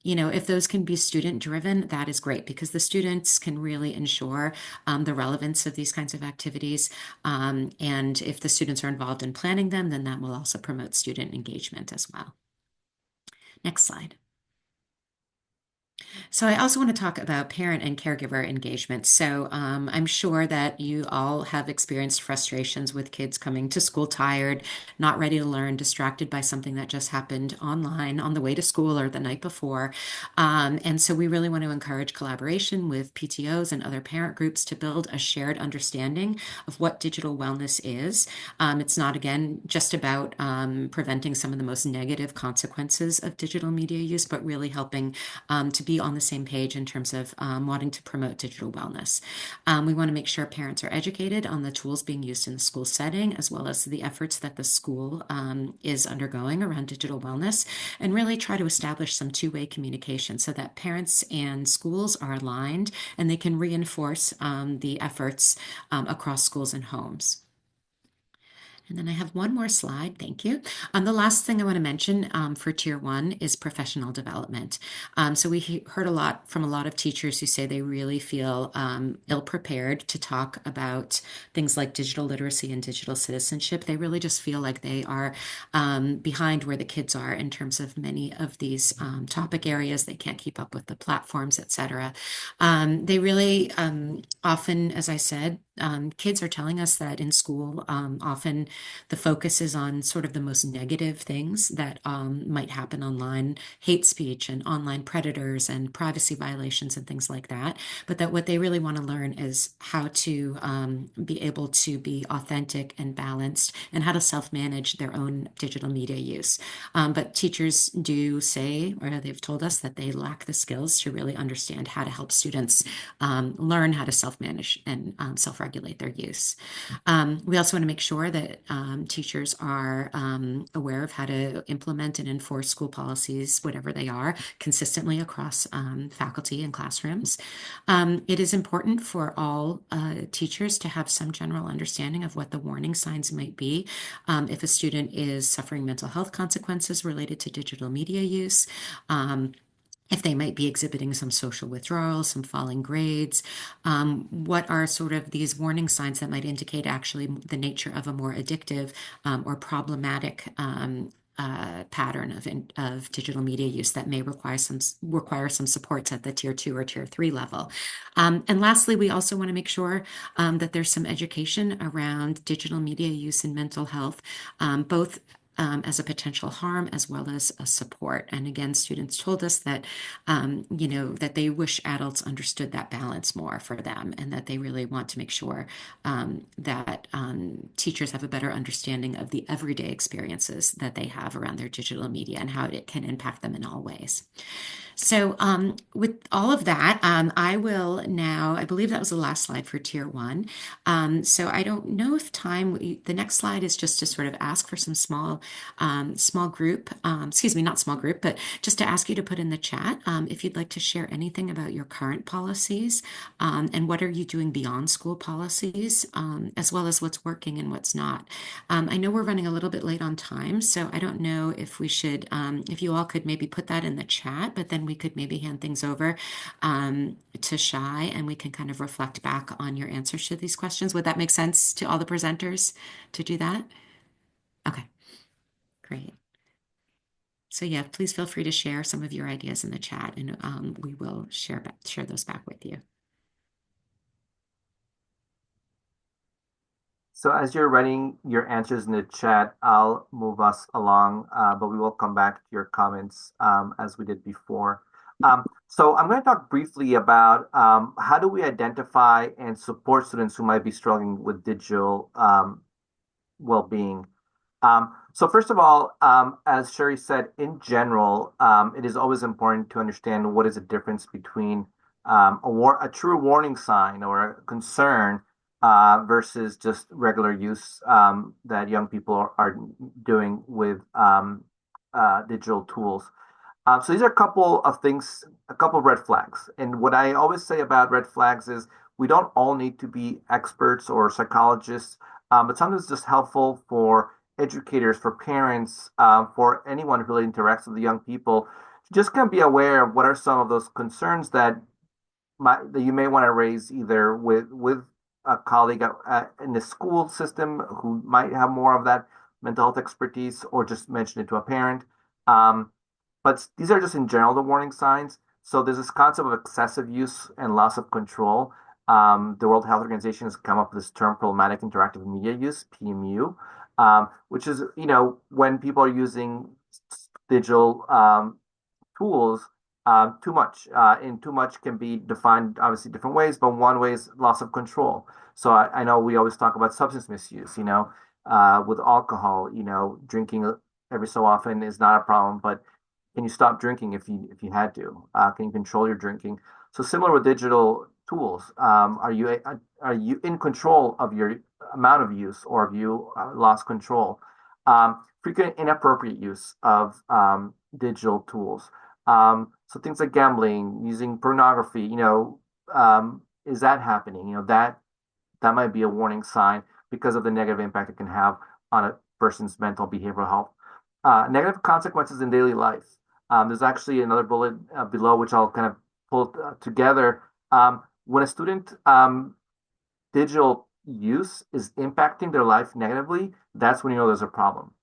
if those can be student driven, that is great because the students can really ensure the relevance of these kinds of activities. And if the students are involved in planning them, then that will also promote student engagement as well. Next slide. So I also want to talk about parent and caregiver engagement. So I'm sure that you all have experienced frustrations with kids coming to school tired, not ready to learn, distracted by something that just happened online on the way to school or the night before. And so we really want to encourage collaboration with PTOs and other parent groups to build a shared understanding of what digital wellness is. It's not, again, just about preventing some of the most negative consequences of digital media use, but really helping to be on the same page in terms of wanting to promote digital wellness. We want to make sure parents are educated on the tools being used in the school setting, as well as the efforts that the school is undergoing around digital wellness, and really try to establish some two-way communication so that parents and schools are aligned and they can reinforce the efforts across schools and homes. And then I have one more slide. Thank you. The last thing I want to mention for Tier 1 is professional development. So we heard a lot from a lot of teachers who say they really feel ill-prepared to talk about things like digital literacy and digital citizenship. They really just feel like they are behind where the kids are in terms of many of these topic areas. They can't keep up with the platforms, etc. They really often, as I said, kids are telling us that in school, often the focus is on sort of the most negative things that might happen online, hate speech and online predators and privacy violations and things like that. But that what they really want to learn is how to be able to be authentic and balanced and how to self-manage their own digital media use. But teachers do say, or they've told us, that they lack the skills to really understand how to help students learn how to self-manage and self-regulate their use. We also want to make sure that teachers are aware of how to implement and enforce school policies, whatever they are, consistently across faculty and classrooms. It is important for all teachers to have some general understanding of what the warning signs might be if a student is suffering mental health consequences related to digital media use. If they might be exhibiting some social withdrawal, some falling grades, what are sort of these warning signs that might indicate actually the nature of a more addictive or problematic pattern of digital media use that may require some supports at the tier 2 or tier 3 level. And lastly, we also want to make sure that there's some education around digital media use and mental health, both as a potential harm as well as a support. And again, students told us that, that they wish adults understood that balance more for them, and that they really want to make sure that teachers have a better understanding of the everyday experiences that they have around their digital media and how it can impact them in all ways. So with all of that, I will now, I believe that was the last slide for tier 1. So I don't know if the next slide is just to sort of ask for some small group, excuse me, not small group, but just to ask you to put in the chat if you'd like to share anything about your current policies and what are you doing beyond school policies, as well as what's working and what's not. I know we're running a little bit late on time, so I don't know if we should, if you all could maybe put that in the chat, but then we could maybe hand things over to Shai and we can kind of reflect back on your answers to these questions. Would that make sense to all the presenters to do that? Okay, great. So yeah, please feel free to share some of your ideas in the chat and we will share those back with you.
So as you're writing your answers in the chat, I'll move us along, but we will come back to your comments as we did before. So I'm going to talk briefly about how do we identify and support students who might be struggling with digital well-being. So first of all, as Sherry said, in general, it is always important to understand what is the difference between a true warning sign or a concern versus just regular use that young people are doing with digital tools. So these are a couple of things, a couple of red flags. And what I always say about red flags is we don't all need to be experts or psychologists, but sometimes it's just helpful for educators, for parents, for anyone who really interacts with the young people, to just kind of be aware of what are some of those concerns that you may want to raise either with a colleague in the school system who might have more of that mental health expertise, or just mention it to a parent. But these are just in general the warning signs. So there's this concept of excessive use and loss of control. The World Health Organization has come up with this term, problematic interactive media use, PMU, which is, when people are using digital tools too much. And too much can be defined obviously different ways, but one way is loss of control. So I know we always talk about substance misuse, with alcohol, drinking every so often is not a problem, but can you stop drinking if you had to? Can you control your drinking? So similar with digital tools, are you in control of your amount of use, or have you lost control? Frequent inappropriate use of digital tools. So things like gambling, using pornography, is that happening? That might be a warning sign because of the negative impact it can have on a person's mental behavioral health. Negative consequences in daily life. There's actually another bullet below, which I'll kind of pull together. When a student digital use is impacting their life negatively, that's when you know there's a problem.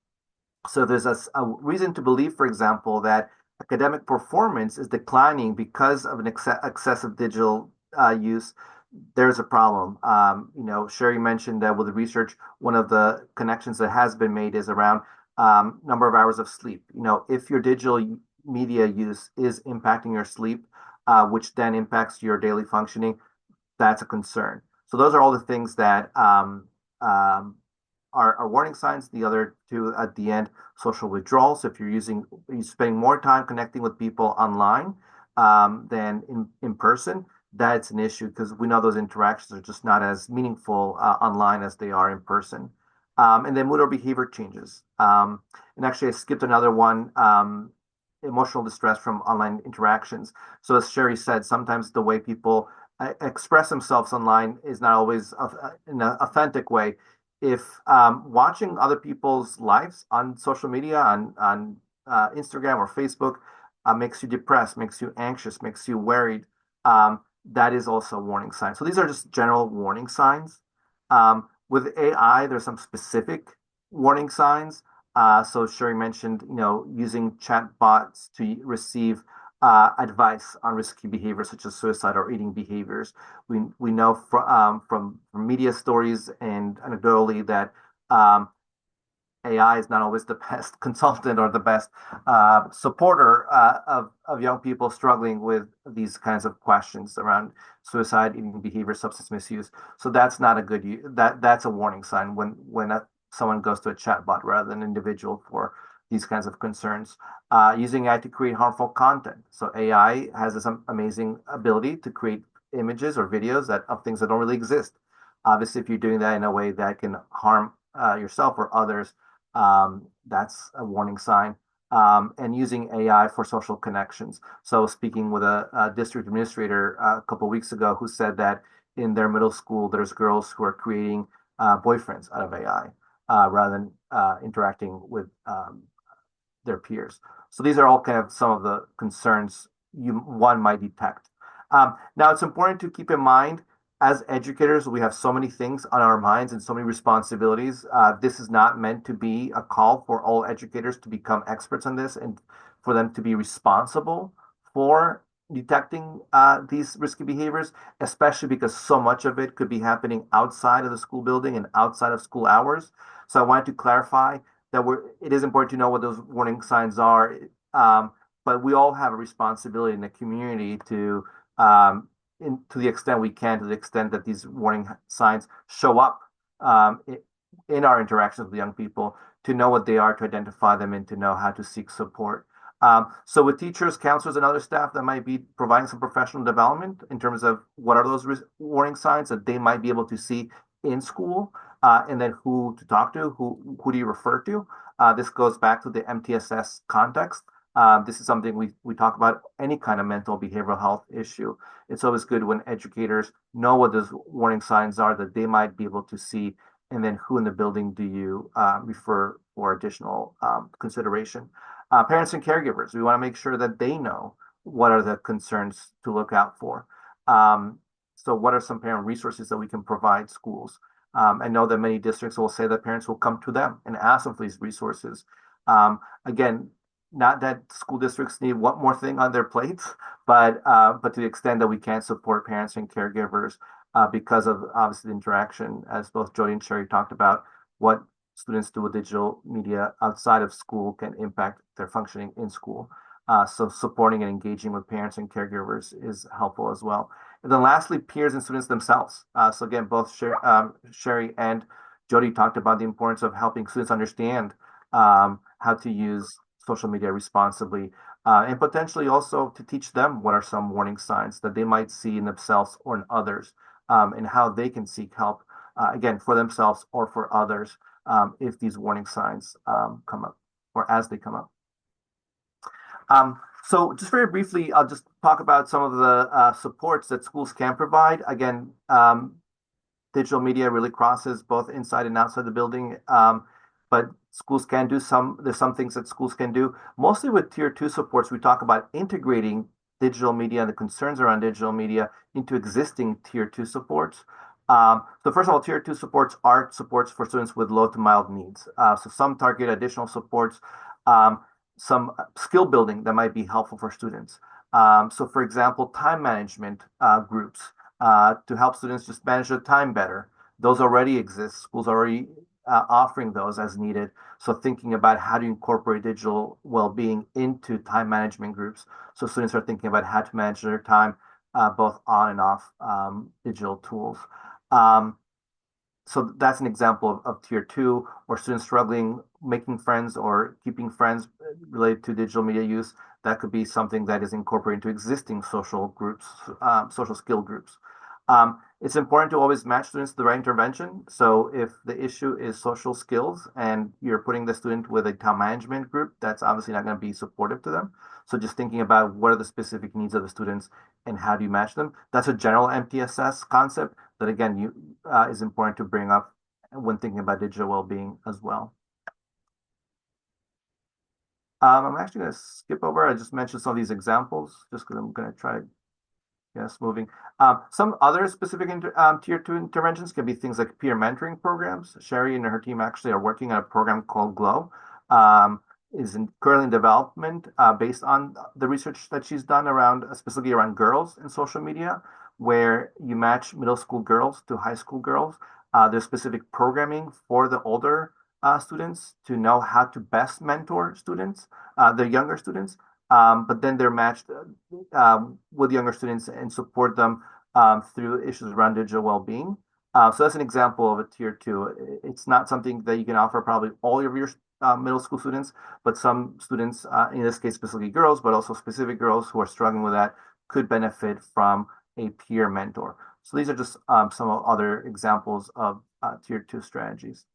So there's a reason to believe, for example, that academic performance is declining because of an excessive digital use. There's a problem. Sherry mentioned that with the research, one of the connections that has been made is around number of hours of sleep. If your digital media use is impacting your sleep, which then impacts your daily functioning, that's a concern. So those are all the things that are warning signs. The other two at the end, social withdrawal. So if you're spending more time connecting with people online than in person, that's an issue, because we know those interactions are just not as meaningful online as they are in person. And then mood or behavior changes. And actually, I skipped another one, emotional distress from online interactions. So as Sherry said, sometimes the way people express themselves online is not always in an authentic way. If watching other people's lives on social media, on Instagram or Facebook, makes you depressed, makes you anxious, makes you worried, that is also a warning sign. So these are just general warning signs. With AI, there's some specific warning signs. So Sherry mentioned, using chat bots to receive advice on risky behaviors such as suicide or eating behaviors. We know from media stories and anecdotally that AI is not always the best consultant or the best supporter of young people struggling with these kinds of questions around suicide, eating behavior, substance misuse. So that's not a good that's a warning sign when someone goes to a chatbot rather than an individual for these kinds of concerns. Using AI to create harmful content. So AI has this amazing ability to create images or videos of things that don't really exist. Obviously, if you're doing that in a way that can harm yourself or others, that's a warning sign. And using AI for social connections. So speaking with a district administrator a couple of weeks ago who said that in their middle school, there's girls who are creating boyfriends out of AI rather than interacting with their peers. So these are all kind of some of the concerns one might detect. Now, it's important to keep in mind, as educators, we have so many things on our minds and so many responsibilities. This is not meant to be a call for all educators to become experts on this and for them to be responsible for detecting these risky behaviors, especially because so much of it could be happening outside of the school building and outside of school hours. So I wanted to clarify that it is important to know what those warning signs are, but we all have a responsibility in the community to to the extent we can, to the extent that these warning signs show up in our interactions with young people, to know what they are, to identify them, and to know how to seek support. So with teachers, counselors, and other staff that might be providing some professional development in terms of what are those warning signs that they might be able to see in school, and then who to talk to, who do you refer to? This goes back to the MTSS context. This is something we talk about any kind of mental behavioral health issue. It's always good when educators know what those warning signs are that they might be able to see, and then who in the building do you refer for additional consideration. Parents and caregivers, we want to make sure that they know what are the concerns to look out for. So what are some parent resources that we can provide schools? I know that many districts will say that parents will come to them and ask them for these resources. Again, not that school districts need one more thing on their plates, but to the extent that we can support parents and caregivers because of obviously the interaction, as both Jody and Sherry talked about, what students do with digital media outside of school can impact their functioning in school. So supporting and engaging with parents and caregivers is helpful as well. And then lastly, peers and students themselves. So again, both Sherry and Jody talked about the importance of helping students understand how to use social media responsibly, and potentially also to teach them what are some warning signs that they might see in themselves or in others, and how they can seek help, again, for themselves or for others, if these warning signs come up or as they come up. So just very briefly, I'll just talk about some of the supports that schools can provide. Again, digital media really crosses both inside and outside the building. But schools can do there's some things that schools can do. Mostly with tier 2 supports, we talk about integrating digital media and the concerns around digital media into existing tier 2 supports. So first of all, tier 2 supports are supports for students with low to mild needs. So some target additional supports, some skill building that might be helpful for students. So for example, time management groups to help students just manage their time better. Those already exist. Schools are already offering those as needed. So thinking about how to incorporate digital well-being into time management groups. So students are thinking about how to manage their time both on and off digital tools. So that's an example of tier 2, or students struggling making friends or keeping friends related to digital media use. That could be something that is incorporated into existing social groups, social skill groups. It's important to always match students to the right intervention. So if the issue is social skills and you're putting the student with a time management group, that's obviously not going to be supportive to them. So just thinking about what are the specific needs of the students and how do you match them. That's a general MTSS concept that, again, is important to bring up when thinking about digital well-being as well. I'm actually going to skip over. I just mentioned some of these examples just because I'm going to try to get us moving. Some other specific tier 2 interventions can be things like peer mentoring programs. Sherry and her team actually are working on a program called GLOW. Is currently in development based on the research that she's done around, specifically around girls in social media, where you match middle school girls to high school girls. There's specific programming for the older students to know how to best mentor students, the younger students, but then they're matched with younger students and support them through issues around digital well-being. So that's an example of a tier 2. It's not something that you can offer probably all of your middle school students, but some students, in this case, specifically girls, but also specific girls who are struggling with that could benefit from a peer mentor. So these are just some other examples of tier 2 strategies.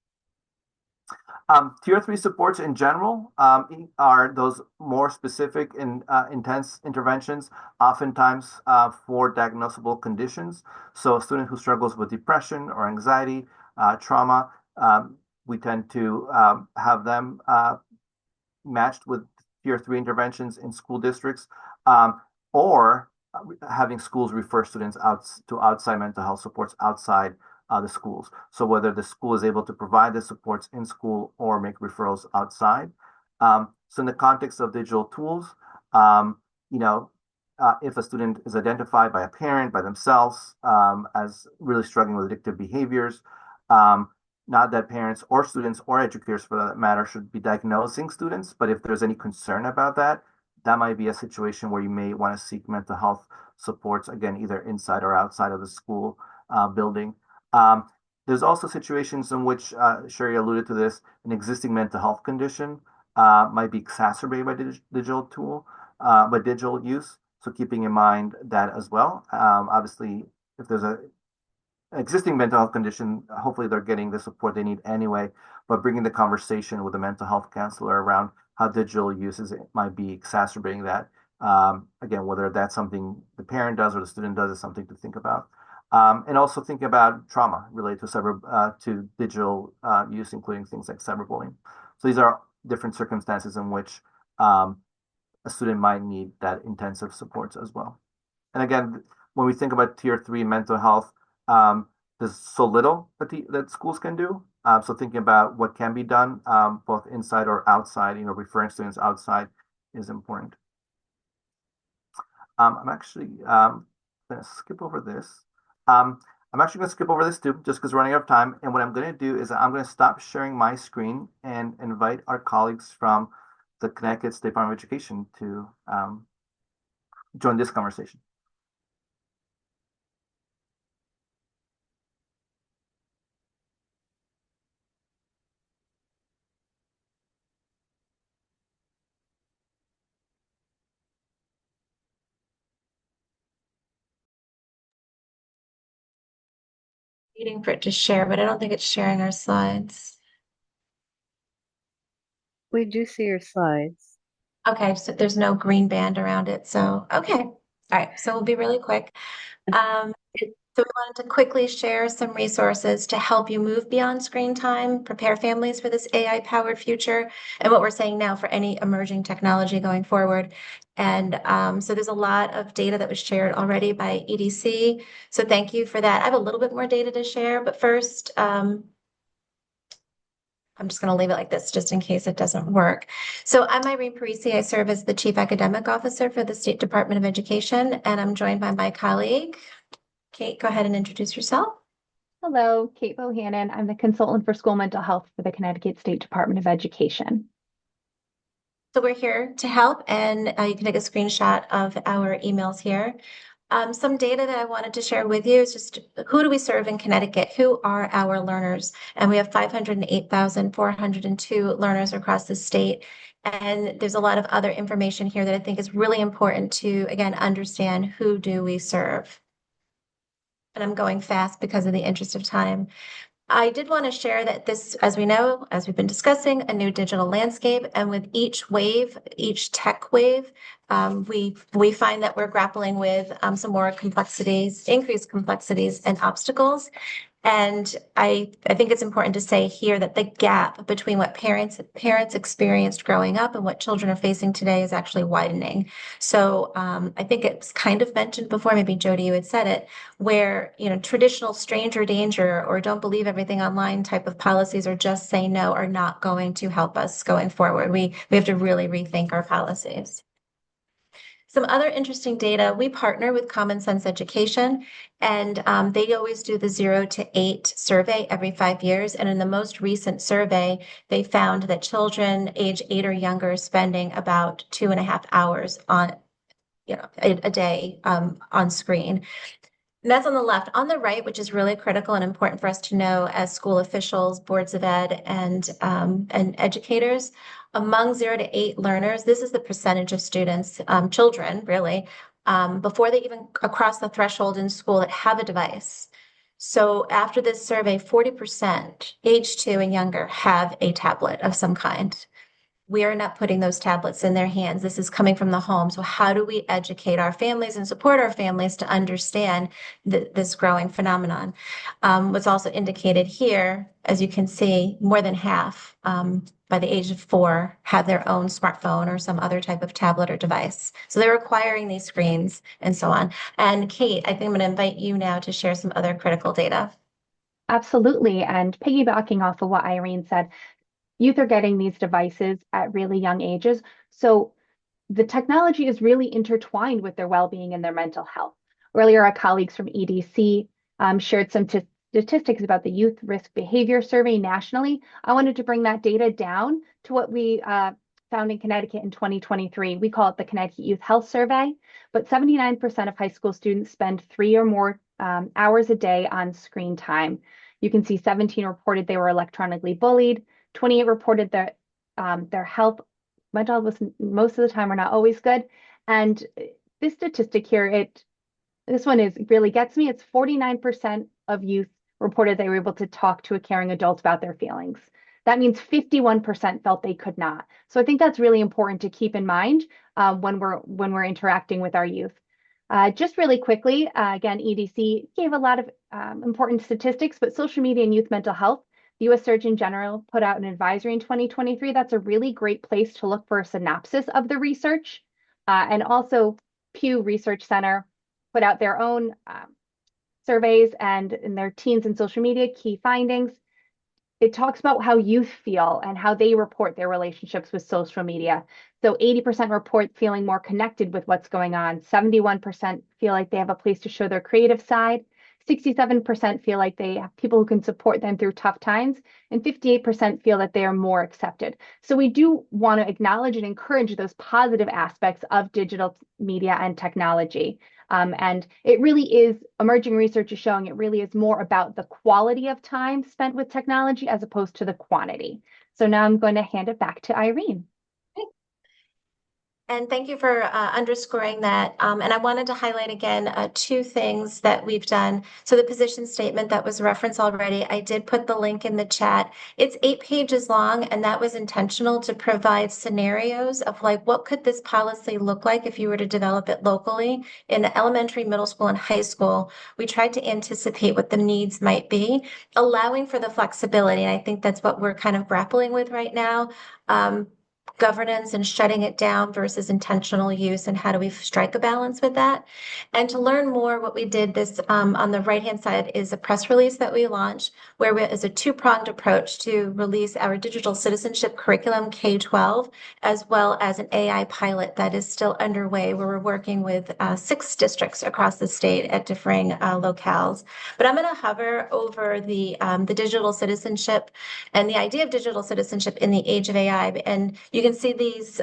Tier 3 supports in general are those more specific and intense interventions, oftentimes for diagnosable conditions. So a student who struggles with depression or anxiety, trauma, we tend to have them matched with tier 3 interventions in school districts, or having schools refer students out to outside mental health supports outside the schools. So whether the school is able to provide the supports in school or make referrals outside. So in the context of digital tools, if a student is identified by a parent, by themselves, as really struggling with addictive behaviors, not that parents or students or educators for that matter should be diagnosing students, but if there's any concern about that, that might be a situation where you may want to seek mental health supports, again, either inside or outside of the school building. There's also situations in which, Sherry alluded to this, an existing mental health condition might be exacerbated by digital use. So keeping in mind that as well. Obviously, if there's an existing mental health condition, hopefully they're getting the support they need anyway, but bringing the conversation with a mental health counselor around how digital uses might be exacerbating that. Again, whether that's something the parent does or the student does is something to think about. And also think about trauma related to digital use, including things like cyberbullying. So these are different circumstances in which a student might need that intensive supports as well. And again, when we think about tier 3 mental health, there's so little that schools can do. So thinking about what can be done, both inside or outside, referring students outside is important. I'm actually going to skip over this. I'm actually going to skip over this too, just because we're running out of time. And what I'm going to do is I'm going to stop sharing my screen and invite our colleagues from the Connecticut State Department of Education to join this conversation.
Waiting for it to share, but I don't think it's sharing our slides.
We do see your slides.
Okay, so there's no green band around it. So, okay. All right, so we'll be really quick. So we wanted to quickly share some resources to help you move beyond screen time, prepare families for this AI-powered future, and what we're saying now for any emerging technology going forward. And so there's a lot of data that was shared already by EDC. So thank you for that. I have a little bit more data to share, but first, I'm just going to leave it like this just in case it doesn't work. So I'm Irene Parisi. I serve as the Chief Academic Officer for the State Department of Education, and I'm joined by my colleague. Kate, go ahead and introduce yourself.
Hello, Kate Bohannon. I'm the consultant for school mental health for the Connecticut State Department of Education.
So we're here to help, and you can take a screenshot of our emails here. Some data that I wanted to share with you is just who do we serve in Connecticut? Who are our learners? And we have 508,402 learners across the state. And there's a lot of other information here that I think is really important to, again, understand who do we serve. And I'm going fast because of the interest of time. I did want to share that this, as we know, as we've been discussing, a new digital landscape, and with each wave, each tech wave, we find that we're grappling with some more complexities, increased complexities and obstacles. And I think it's important to say here that the gap between what parents experienced growing up and what children are facing today is actually widening. So I think it's kind of mentioned before, maybe Jody, you had said it, where traditional stranger danger or don't believe everything online type of policies or just say no are not going to help us going forward. We have to really rethink our policies. Some other interesting data, we partner with Common Sense Education, and they always do the 0 to 8 survey every 5 years. And in the most recent survey, they found that children age 8 or younger are spending about 2.5 hours on a day on screen. And that's on the left. On the right, which is really critical and important for us to know as school officials, boards of ed, and educators, among 0 to 8 learners, this is the percentage of students, children really, before they even cross the threshold in school that have a device. So after this survey, 40%, age 2 and younger, have a tablet of some kind. We are not putting those tablets in their hands. This is coming from the home. So how do we educate our families and support our families to understand this growing phenomenon? What's also indicated here, as you can see, more than half by the age of 4 have their own smartphone or some other type of tablet or device. So they're acquiring these screens and so on. And Kate, I think I'm going to invite you now to share some other critical data.
Absolutely. And piggybacking off of what Irene said, youth are getting these devices at really young ages. So the technology is really intertwined with their well-being and their mental health. Earlier, our colleagues from EDC shared some statistics about the Youth Risk Behavior Survey nationally. I wanted to bring that data down to what we found in Connecticut in 2023. We call it the Connecticut Youth Health Survey, but 79% of high school students spend 3 or more hours a day on screen time. You can see 17 reported they were electronically bullied, 28 reported that their health, mental health was most of the time, are not always good. And this statistic here, this one really gets me. It's 49% of youth reported they were able to talk to a caring adult about their feelings. That means 51% felt they could not. So I think that's really important to keep in mind when we're interacting with our youth. Just really quickly, again, EDC gave a lot of important statistics, but social media and youth mental health, the U.S. Surgeon General put out an advisory in 2023. That's a really great place to look for a synopsis of the research. And also Pew Research Center put out their own surveys and in their teens and social media key findings. it talks about how youth feel and how they report their relationships with social media. So 80% report feeling more connected with what's going on. 71% feel like they have a place to show their creative side. 67% feel like they have people who can support them through tough times. And 58% feel that they are more accepted. So we do want to acknowledge and encourage those positive aspects of digital media and technology. And it really is, emerging research is showing it really is more about the quality of time spent with technology as opposed to the quantity. So now I'm going to hand it back to Irene.
And thank you for underscoring that. And I wanted to highlight again two things that we've done. So the position statement that was referenced already, I did put the link in the chat. It's 8 pages long, and that was intentional to provide scenarios of like, what could this policy look like if you were to develop it locally in elementary, middle school, and high school. We tried to anticipate what the needs might be, allowing for the flexibility. And I think that's what we're kind of grappling with right now. Governance and shutting it down versus intentional use, and how do we strike a balance with that? And to learn more, what we did this on the right-hand side is a press release that we launched, where is a two-pronged approach to release our digital citizenship curriculum K-12, as well as an AI pilot that is still underway, where we're working with 6 districts across the state at differing locales. But I'm going to hover over the digital citizenship and the idea of digital citizenship in the age of AI, and you can see these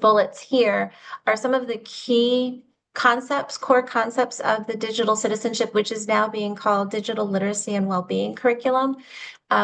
bullets here are some of the key concepts, core concepts of the digital citizenship, which is now being called digital literacy and well-being curriculum.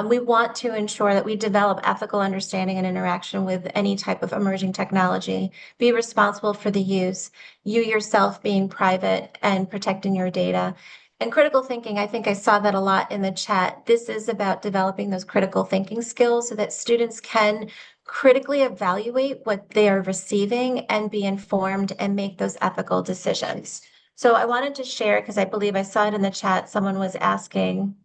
We want to ensure that we develop ethical understanding and interaction with any type of emerging technology, be responsible for the use, you yourself being private and protecting your data. And critical thinking, I think I saw that a lot in the chat. This is about developing those critical thinking skills so that students can critically evaluate what they are receiving and be informed and make those ethical decisions. So I wanted to share, because I believe I saw it in the chat, someone was asking,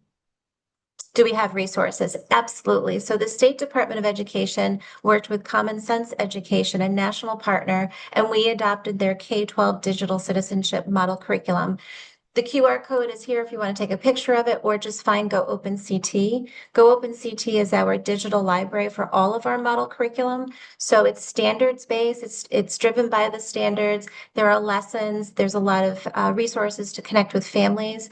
do we have resources? Absolutely. So the State Department of Education worked with Common Sense Education, a national partner, and we adopted their K-12 digital citizenship model curriculum. The QR code is here if you want to take a picture of it, or just find Go Open CT. Go Open CT is our digital library for all of our model curriculum. So it's standards-based. It's driven by the standards. There are lessons. There's a lot of resources to connect with families.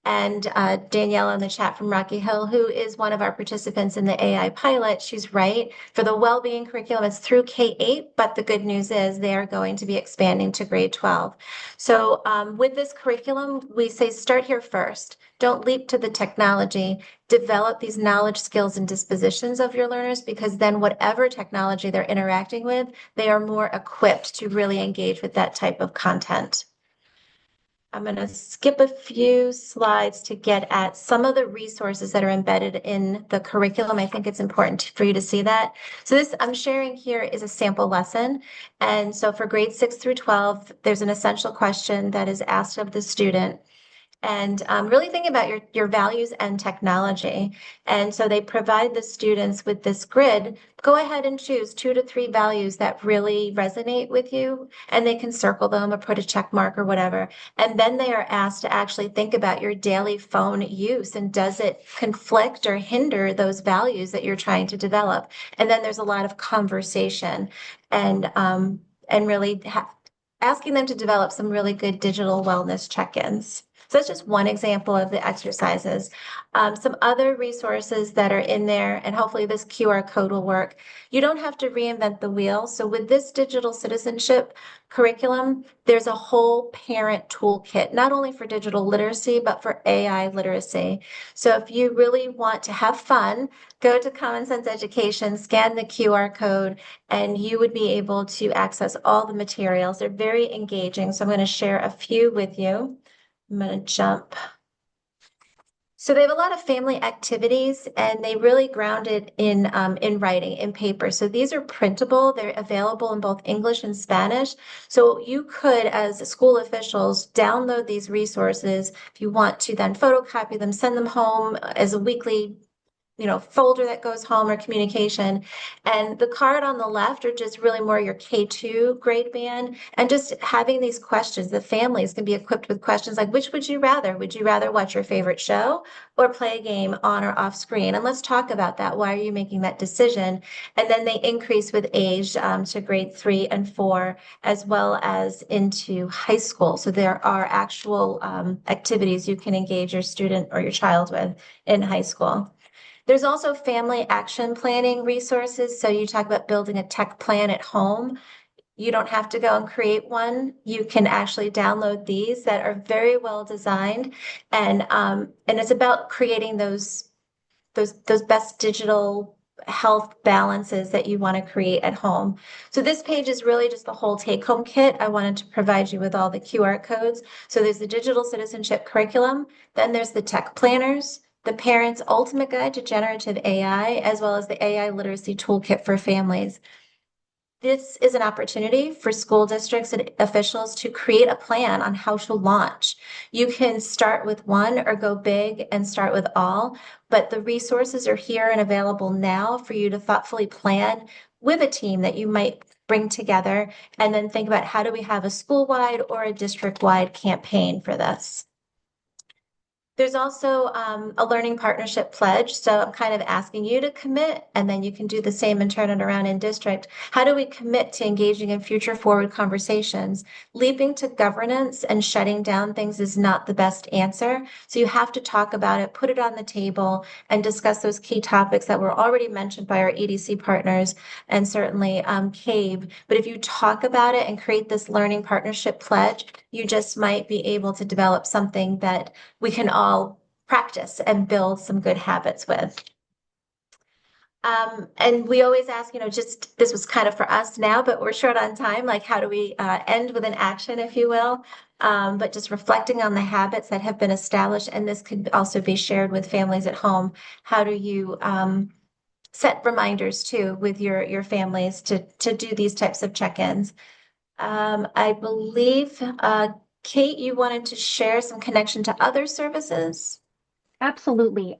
And Danielle in the chat from Rocky Hill, who is one of our participants in the AI pilot, she's right. For the well-being curriculum, it's through K-8, but the good news is they are going to be expanding to grade 12. So with this curriculum, we say start here first. Don't leap to the technology. Develop these knowledge, skills, and dispositions of your learners, because then whatever technology they're interacting with, they are more equipped to really engage with that type of content. I'm going to skip a few slides to get at some of the resources that are embedded in the curriculum. I think it's important for you to see that. So this I'm sharing here is a sample lesson. And so for grades 6 through 12, there's an essential question that is asked of the student. And really thinking about your values and technology. And so they provide the students with this grid. Go ahead and choose 2 to 3 values that really resonate with you, and they can circle them or put a check mark or whatever. And then they are asked to actually think about your daily phone use, and does it conflict or hinder those values that you're trying to develop? And then there's a lot of conversation and really asking them to develop some really good digital wellness check-ins. So that's just one example of the exercises. Some other resources that are in there, and hopefully this QR code will work. You don't have to reinvent the wheel. So with this digital citizenship curriculum, there's a whole parent toolkit, not only for digital literacy, but for AI literacy. So if you really want to have fun, go to Common Sense Education, scan the QR code, and you would be able to access all the materials. They're very engaging. So I'm going to share a few with you. I'm going to jump. So they have a lot of family activities, and they really ground it in writing, in paper. So these are printable. They're available in both English and Spanish. So you could, as school officials, download these resources if you want to then photocopy them, send them home as a weekly folder that goes home or communication. And the card on the left are just really more your K2 grade band. And just having these questions, the families can be equipped with questions like, which would you rather? Would you rather watch your favorite show or play a game on or off screen? And let's talk about that. Why are you making that decision? And then they increase with age to grade 3 and 4, as well as into high school. So there are actual activities you can engage your student or your child with in high school. There's also family action planning resources. So you talk about building a tech plan at home. You don't have to go and create one. You can actually download these that are very well designed, and it's about creating those best digital health balances that you want to create at home. So this page is really just the whole take-home kit. I wanted to provide you with all the QR codes. So there's the digital citizenship curriculum, then there's the tech planners, the Parents' Ultimate Guide to Generative AI, as well as the AI Literacy Toolkit for Families. This is an opportunity for school districts and officials to create a plan on how to launch. You can start with one or go big and start with all, but the resources are here and available now for you to thoughtfully plan with a team that you might bring together, and then think about, how do we have a school-wide or a district-wide campaign for this? There's also a learning partnership pledge. So I'm kind of asking you to commit, and then you can do the same and turn it around in district. How do we commit to engaging in future forward conversations? Leaping to governance and shutting down things is not the best answer. So you have to talk about it, put it on the table, and discuss those key topics that were already mentioned by our EDC partners and certainly CABE. But if you talk about it and create this learning partnership pledge, you just might be able to develop something that we can all practice and build some good habits with. And we always ask, just this was kind of for us now, but we're short on time. Like, how do we end with an action, if you will? But just reflecting on the habits that have been established, and this could also be shared with families at home. How do you set reminders too with your families to do these types of check-ins? I believe, Kate, you wanted to share some connection to other services.
Absolutely.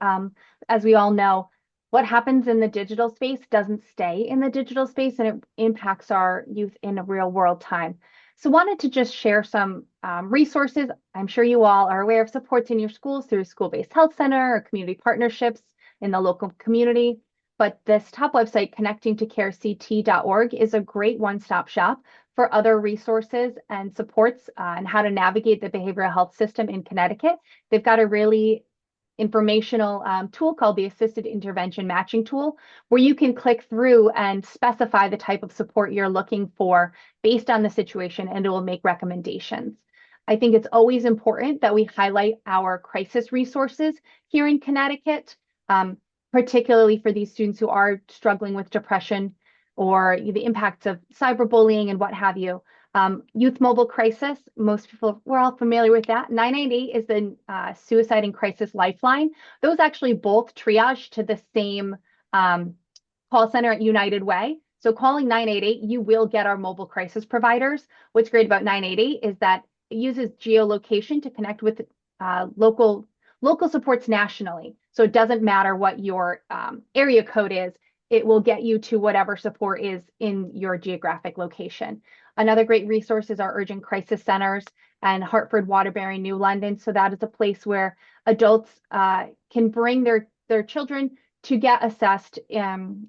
As we all know, what happens in the digital space doesn't stay in the digital space, and it impacts our youth in a real world time. So wanted to just share some resources. I'm sure you all are aware of supports in your schools through school-based health center or community partnerships in the local community. But this top website, connectingtocarect.org, is a great one-stop shop for other resources and supports and how to navigate the behavioral health system in Connecticut. They've got a really informational tool called the Assisted Intervention Matching Tool, where you can click through and specify the type of support you're looking for based on the situation, and it will make recommendations. I think it's always important that we highlight our crisis resources here in Connecticut, particularly for these students who are struggling with depression or the impacts of cyberbullying and what have you. Youth Mobile Crisis, most people, we're all familiar with that. 988 is the Suicide and Crisis Lifeline. Those actually both triage to the same call center at United Way. So calling 988, you will get our mobile crisis providers. What's great about 988 is that it uses geolocation to connect with local supports nationally. So it doesn't matter what your area code is, it will get you to whatever support is in your geographic location. Another great resource is our urgent crisis centers and Hartford, Waterbury, New London. So that is a place where adults can bring their children to get assessed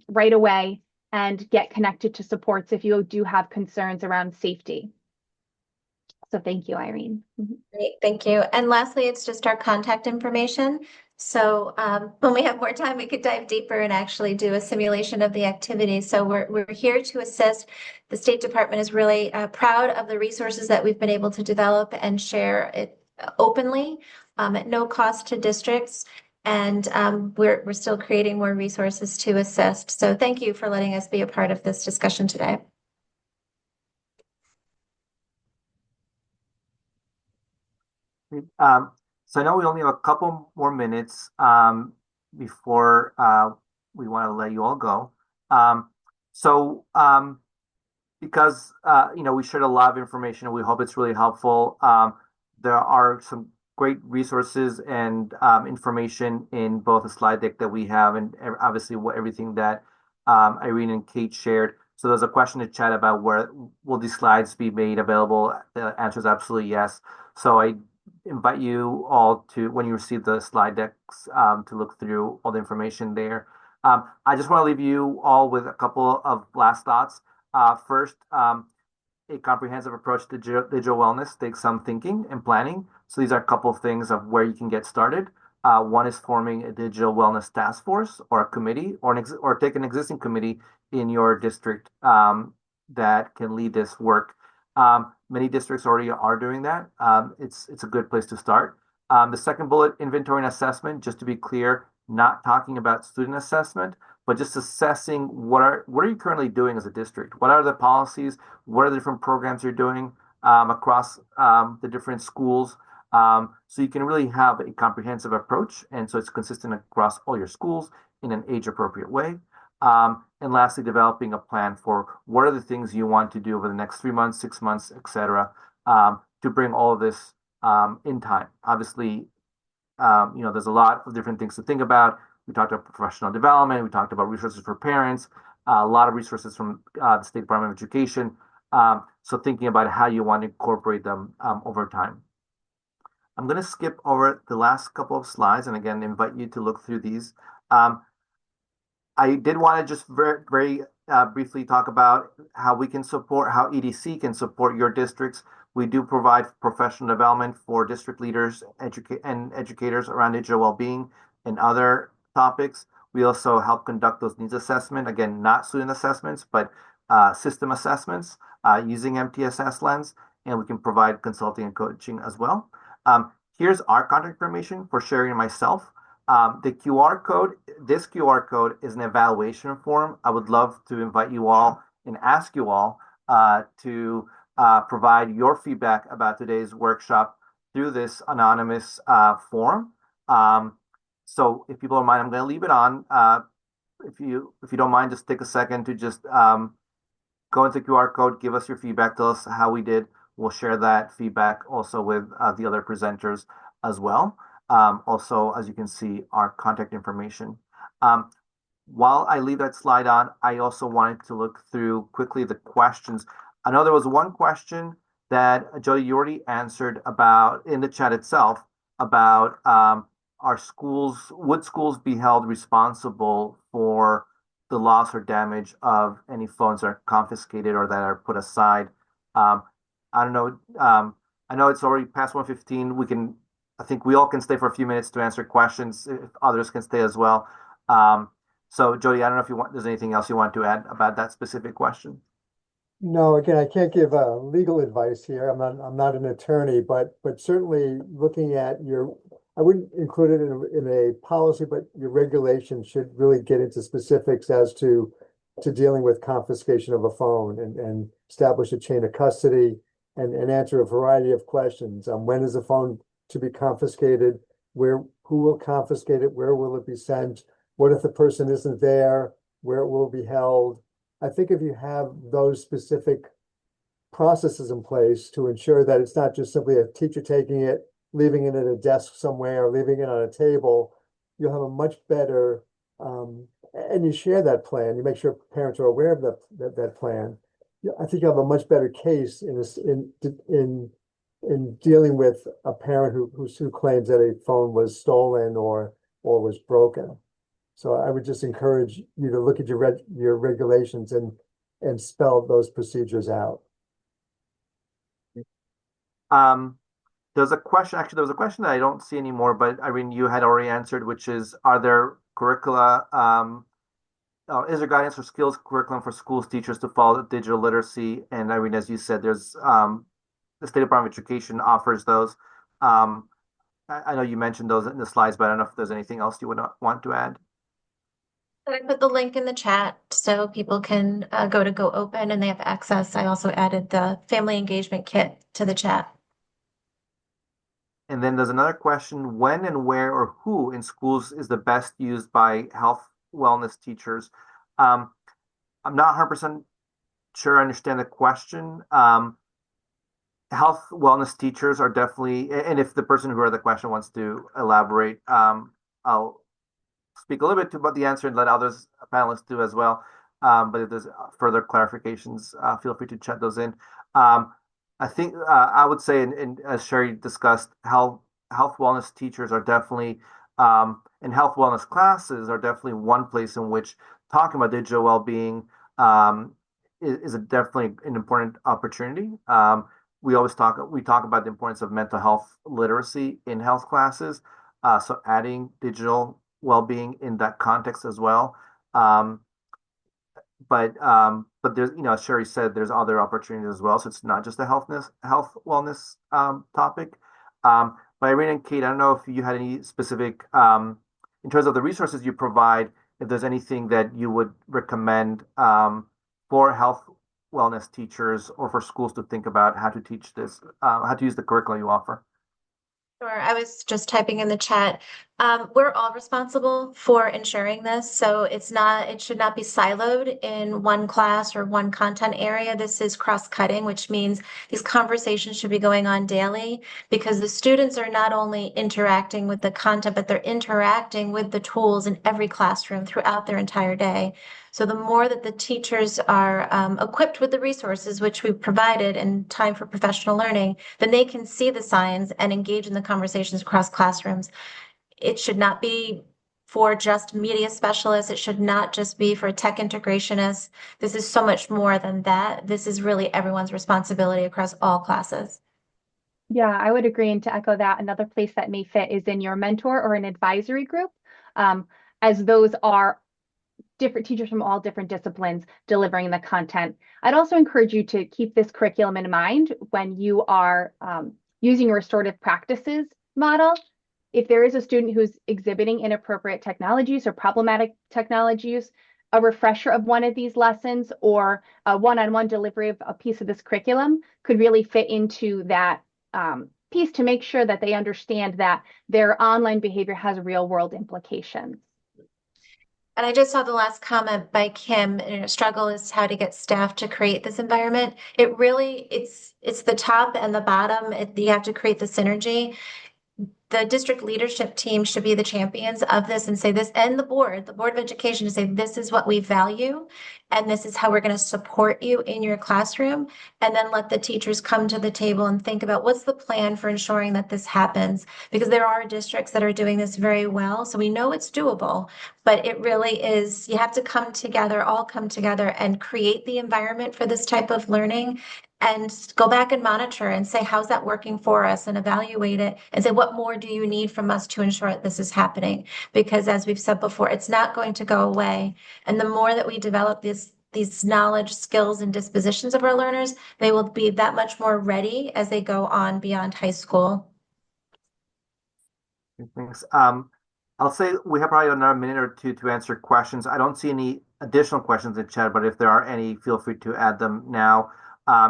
right away and get connected to supports if you do have concerns around safety. So thank you, Irene.
Great, thank you. And lastly, it's just our contact information. So when we have more time, we could dive deeper and actually do a simulation of the activity. So we're here to assist. The State Department is really proud of the resources that we've been able to develop and share it openly at no cost to districts. And we're still creating more resources to assist. So thank you for letting us be a part of this discussion today.
So I know we only have a couple more minutes before we want to let you all go. So because we shared a lot of information and we hope it's really helpful, there are some great resources and information in both the slide deck that we have and obviously everything that Irene and Kate shared. So there's a question in chat about where will these slides be made available? The answer is absolutely yes. So I invite you all to, when you receive the slide decks, to look through all the information there. I just want to leave you all with a couple of last thoughts. First, a comprehensive approach to digital wellness takes some thinking and planning. So these are a couple of things of where you can get started. One is forming a digital wellness task force or a committee, or take an existing committee in your district that can lead this work. Many districts already are doing that. It's a good place to start. The second bullet, inventory and assessment, just to be clear, not talking about student assessment, but just assessing what are you currently doing as a district? What are the policies? What are the different programs you're doing across the different schools? So you can really have a comprehensive approach, and so it's consistent across all your schools in an age-appropriate way. And lastly, developing a plan for what are the things you want to do over the next 3 months, 6 months, etc., to bring all of this in time. Obviously, there's a lot of different things to think about. We talked about professional development. We talked about resources for parents, a lot of resources from the State Department of Education. So thinking about how you want to incorporate them over time. I'm going to skip over the last couple of slides and again, invite you to look through these. I did want to just very briefly talk about how we can support, how EDC can support your districts. We do provide professional development for district leaders and educators around digital well-being and other topics. We also help conduct those needs assessment, again, not student assessments, but system assessments using MTSS lens, and we can provide consulting and coaching as well. Here's our contact information for Sherry and myself. This QR code is an evaluation form. I would love to invite you all and ask you all to provide your feedback about today's workshop through this anonymous form. So if people don't mind, I'm going to leave it on. If you don't mind, just take a second to just go into QR code, give us your feedback, tell us how we did. We'll share that feedback also with the other presenters as well. Also, as you can see, our contact information. While I leave that slide on, I also wanted to look through quickly the questions. I know there was one question that Jody, you already answered about in the chat itself about would schools be held responsible for the loss or damage of any phones that are confiscated or that are put aside? I don't know. I know it's already past 1:15. I think we all can stay for a few minutes to answer questions if others can stay as well. So Jody, I don't know if there's anything else you want to add about that specific question.
No, again, I can't give legal advice here. I'm not an attorney, but certainly looking at I wouldn't include it in a policy, but your regulation should really get into specifics as to dealing with confiscation of a phone and establish a chain of custody and answer a variety of questions. When is the phone to be confiscated? Who will confiscate it? Where will it be sent? What if the person isn't there? Where it will be held? I think if you have those specific processes in place to ensure that it's not just simply a teacher taking it, leaving it at a desk somewhere, leaving it on a table, you'll have a much better, and you share that plan. You make sure parents are aware of that plan. I think you have a much better case in dealing with a parent who claims that a phone was stolen or was broken. So I would just encourage you to look at your regulations and spell those procedures out.
There was a question that I don't see anymore, but Irene, you had already answered, which is, are there curricula, is there guidance or skills curriculum for schools teachers to follow digital literacy? And Irene, as you said, there's the State Department of Education offers those. I know you mentioned those in the slides, but I don't know if there's anything else you would want to add.
I put the link in the chat so people can go to Go Open and they have access. I also added the family engagement kit to the chat.
And then there's another question, when and where or who in schools is the best used by health wellness teachers? I'm not 100% sure I understand the question. health wellness teachers are definitely, and if the person who read the question wants to elaborate, I'll speak a little bit about the answer and let others panelists do as well. But if there's further clarifications, feel free to chat those in. I think I would say, and as Sherry discussed, health wellness teachers are definitely, and health wellness classes are definitely one place in which talking about digital well-being is definitely an important opportunity. We talk about the importance of mental health literacy in health classes. So adding digital well-being in that context as well. Um, but there's, as Sherry said, there's other opportunities as well. So it's not just a health wellness topic. But Irene and Kate, I don't know if you had any specific in terms of the resources you provide, if there's anything that you would recommend for health wellness teachers or for schools to think about how to teach this, how to use the curriculum you offer.
Sure. I was just typing in the chat. We're all responsible for ensuring this, so it should not be siloed in one class or one content area. This is cross-cutting, which means these conversations should be going on daily because the students are not only interacting with the content, but they're interacting with the tools in every classroom throughout their entire day. So the more that the teachers are equipped with the resources which we've provided and time for professional learning, then they can see the signs and engage in the conversations across classrooms. It should not be for just media specialists. It should not just be for tech integrationists. This is so much more than that. This is really everyone's responsibility across all classes.
Yeah, I would agree. And to echo that, another place that may fit is in your mentor or an advisory group, as those are different teachers from all different disciplines delivering the content. I'd also encourage you to keep this curriculum in mind when you are using a restorative practices model. If there is a student who's exhibiting inappropriate technologies or problematic technologies, a refresher of one of these lessons or a one-on-one delivery of a piece of this curriculum could really fit into that piece to make sure that they understand that their online behavior has real world implications.
And I just saw the last comment by Kim, struggle is how to get staff to create this environment. It's the top and the bottom. You have to create the synergy. The district leadership team should be the champions of this and say this, and the board of education to say, this is what we value, and this is how we're going to support you in your classroom. And then let the teachers come to the table and think about what's the plan for ensuring that this happens, because there are districts that are doing this very well. So we know it's doable, but it really is, you have to come together, all come together and create the environment for this type of learning and go back and monitor and say, how's that working for us, and evaluate it and say, what more do you need from us to ensure that this is happening? Because as we've said before, it's not going to go away. And the more that we develop these knowledge, skills, and dispositions of our learners, they will be that much more ready as they go on beyond high school.
Thanks. I'll say we have probably another minute or two to answer questions. I don't see any additional questions in chat, but if there are any, feel free to add them now.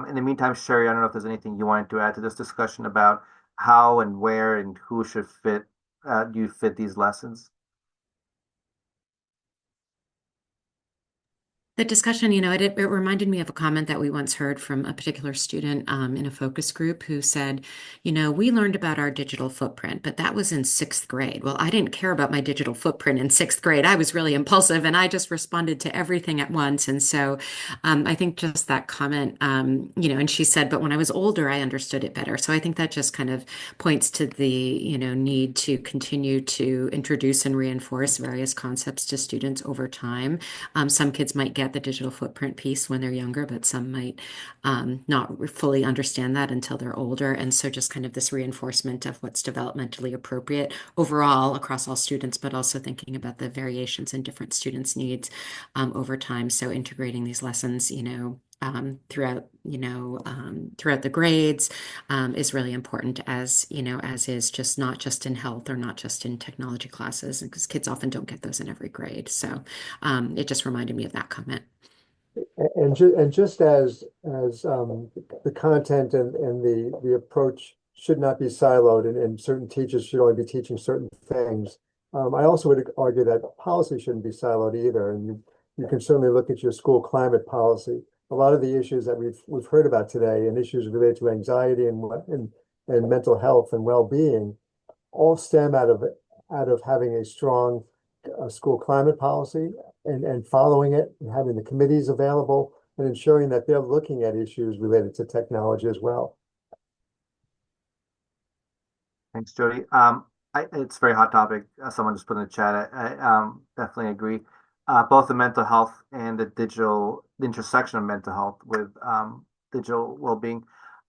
In the meantime, Sherry, I don't know if there's anything you wanted to add to this discussion about how and where and who should you fit these lessons?
The discussion, it reminded me of a comment that we once heard from a particular student in a focus group who said, we learned about our digital footprint, but that was in sixth grade. Well, I didn't care about my digital footprint in sixth grade. I was really impulsive and I just responded to everything at once. And so I think just that comment, and she said, but when I was older, I understood it better. So I think that just kind of points to the, need to continue to introduce and reinforce various concepts to students over time. Some kids might get the digital footprint piece when they're younger, but some might not fully understand that until they're older. And so just kind of this reinforcement of what's developmentally appropriate overall across all students, but also thinking about the variations in different students' needs over time. So integrating these lessons, throughout the grades is really important, as is just not just in health or not just in technology classes, because kids often don't get those in every grade. So it just reminded me of that comment.
And just as the content and the approach should not be siloed, and certain teachers should only be teaching certain things. I also would argue that policy shouldn't be siloed either. And you can certainly look at your school climate policy a lot of the issues that we've heard about today and issues related to anxiety and mental health and well-being all stem out of having a strong school climate policy and following it and having the committees available and ensuring that they're looking at issues related to technology as well.
Thanks, Jody. It's a very hot topic. Someone just put in the chat. I definitely agree. Both the mental health and the intersection of mental health with digital well-being.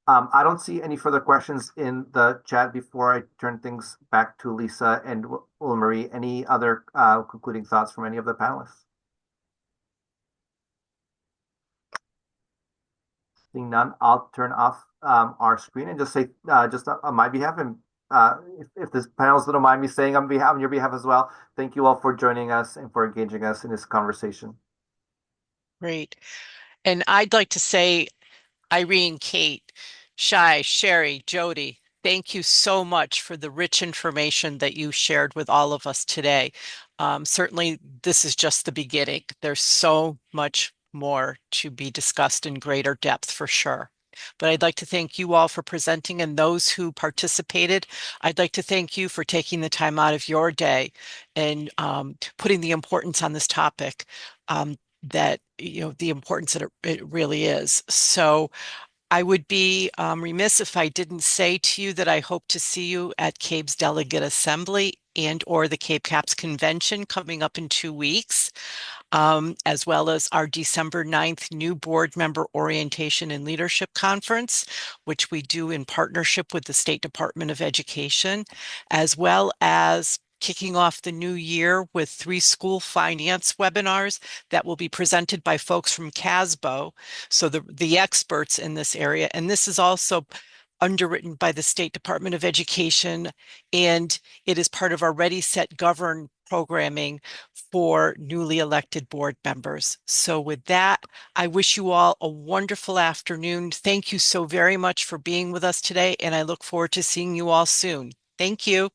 I don't see any further questions in the chat before I turn things back to Lisa and Marie. Any other concluding thoughts from any of the panelists? Seeing none, I'll turn off our screen and just say, just on my behalf, and if this panelists don't mind me saying on your behalf as well, thank you all for joining us and for engaging us in this conversation.
Great. And I'd like to say, Irene, Kate, Shai, Sherry, Jody, thank you so much for the rich information that you shared with all of us today. Certainly, this is just the beginning. There's so much more to be discussed in greater depth for sure. But I'd like to thank you all for presenting, and those who participated. I'd like to thank you for taking the time out of your day and putting the importance on this topic, that, the importance that it really is. So I would be remiss if I didn't say to you that I hope to see you at CABE's Delegate Assembly and or the CABE CAPS Convention coming up in 2 weeks, as well as our December 9th new board member orientation and leadership conference, which we do in partnership with the State Department of Education, as well as kicking off the new year with 3 school finance webinars that will be presented by folks from CASBO, so the experts in this area. And this is also underwritten by the State Department of Education, and it is part of our Ready, Set, Govern programming for newly elected board members. So with that, I wish you all a wonderful afternoon. Thank you so very much for being with us today, and I look forward to seeing you all soon. Thank you.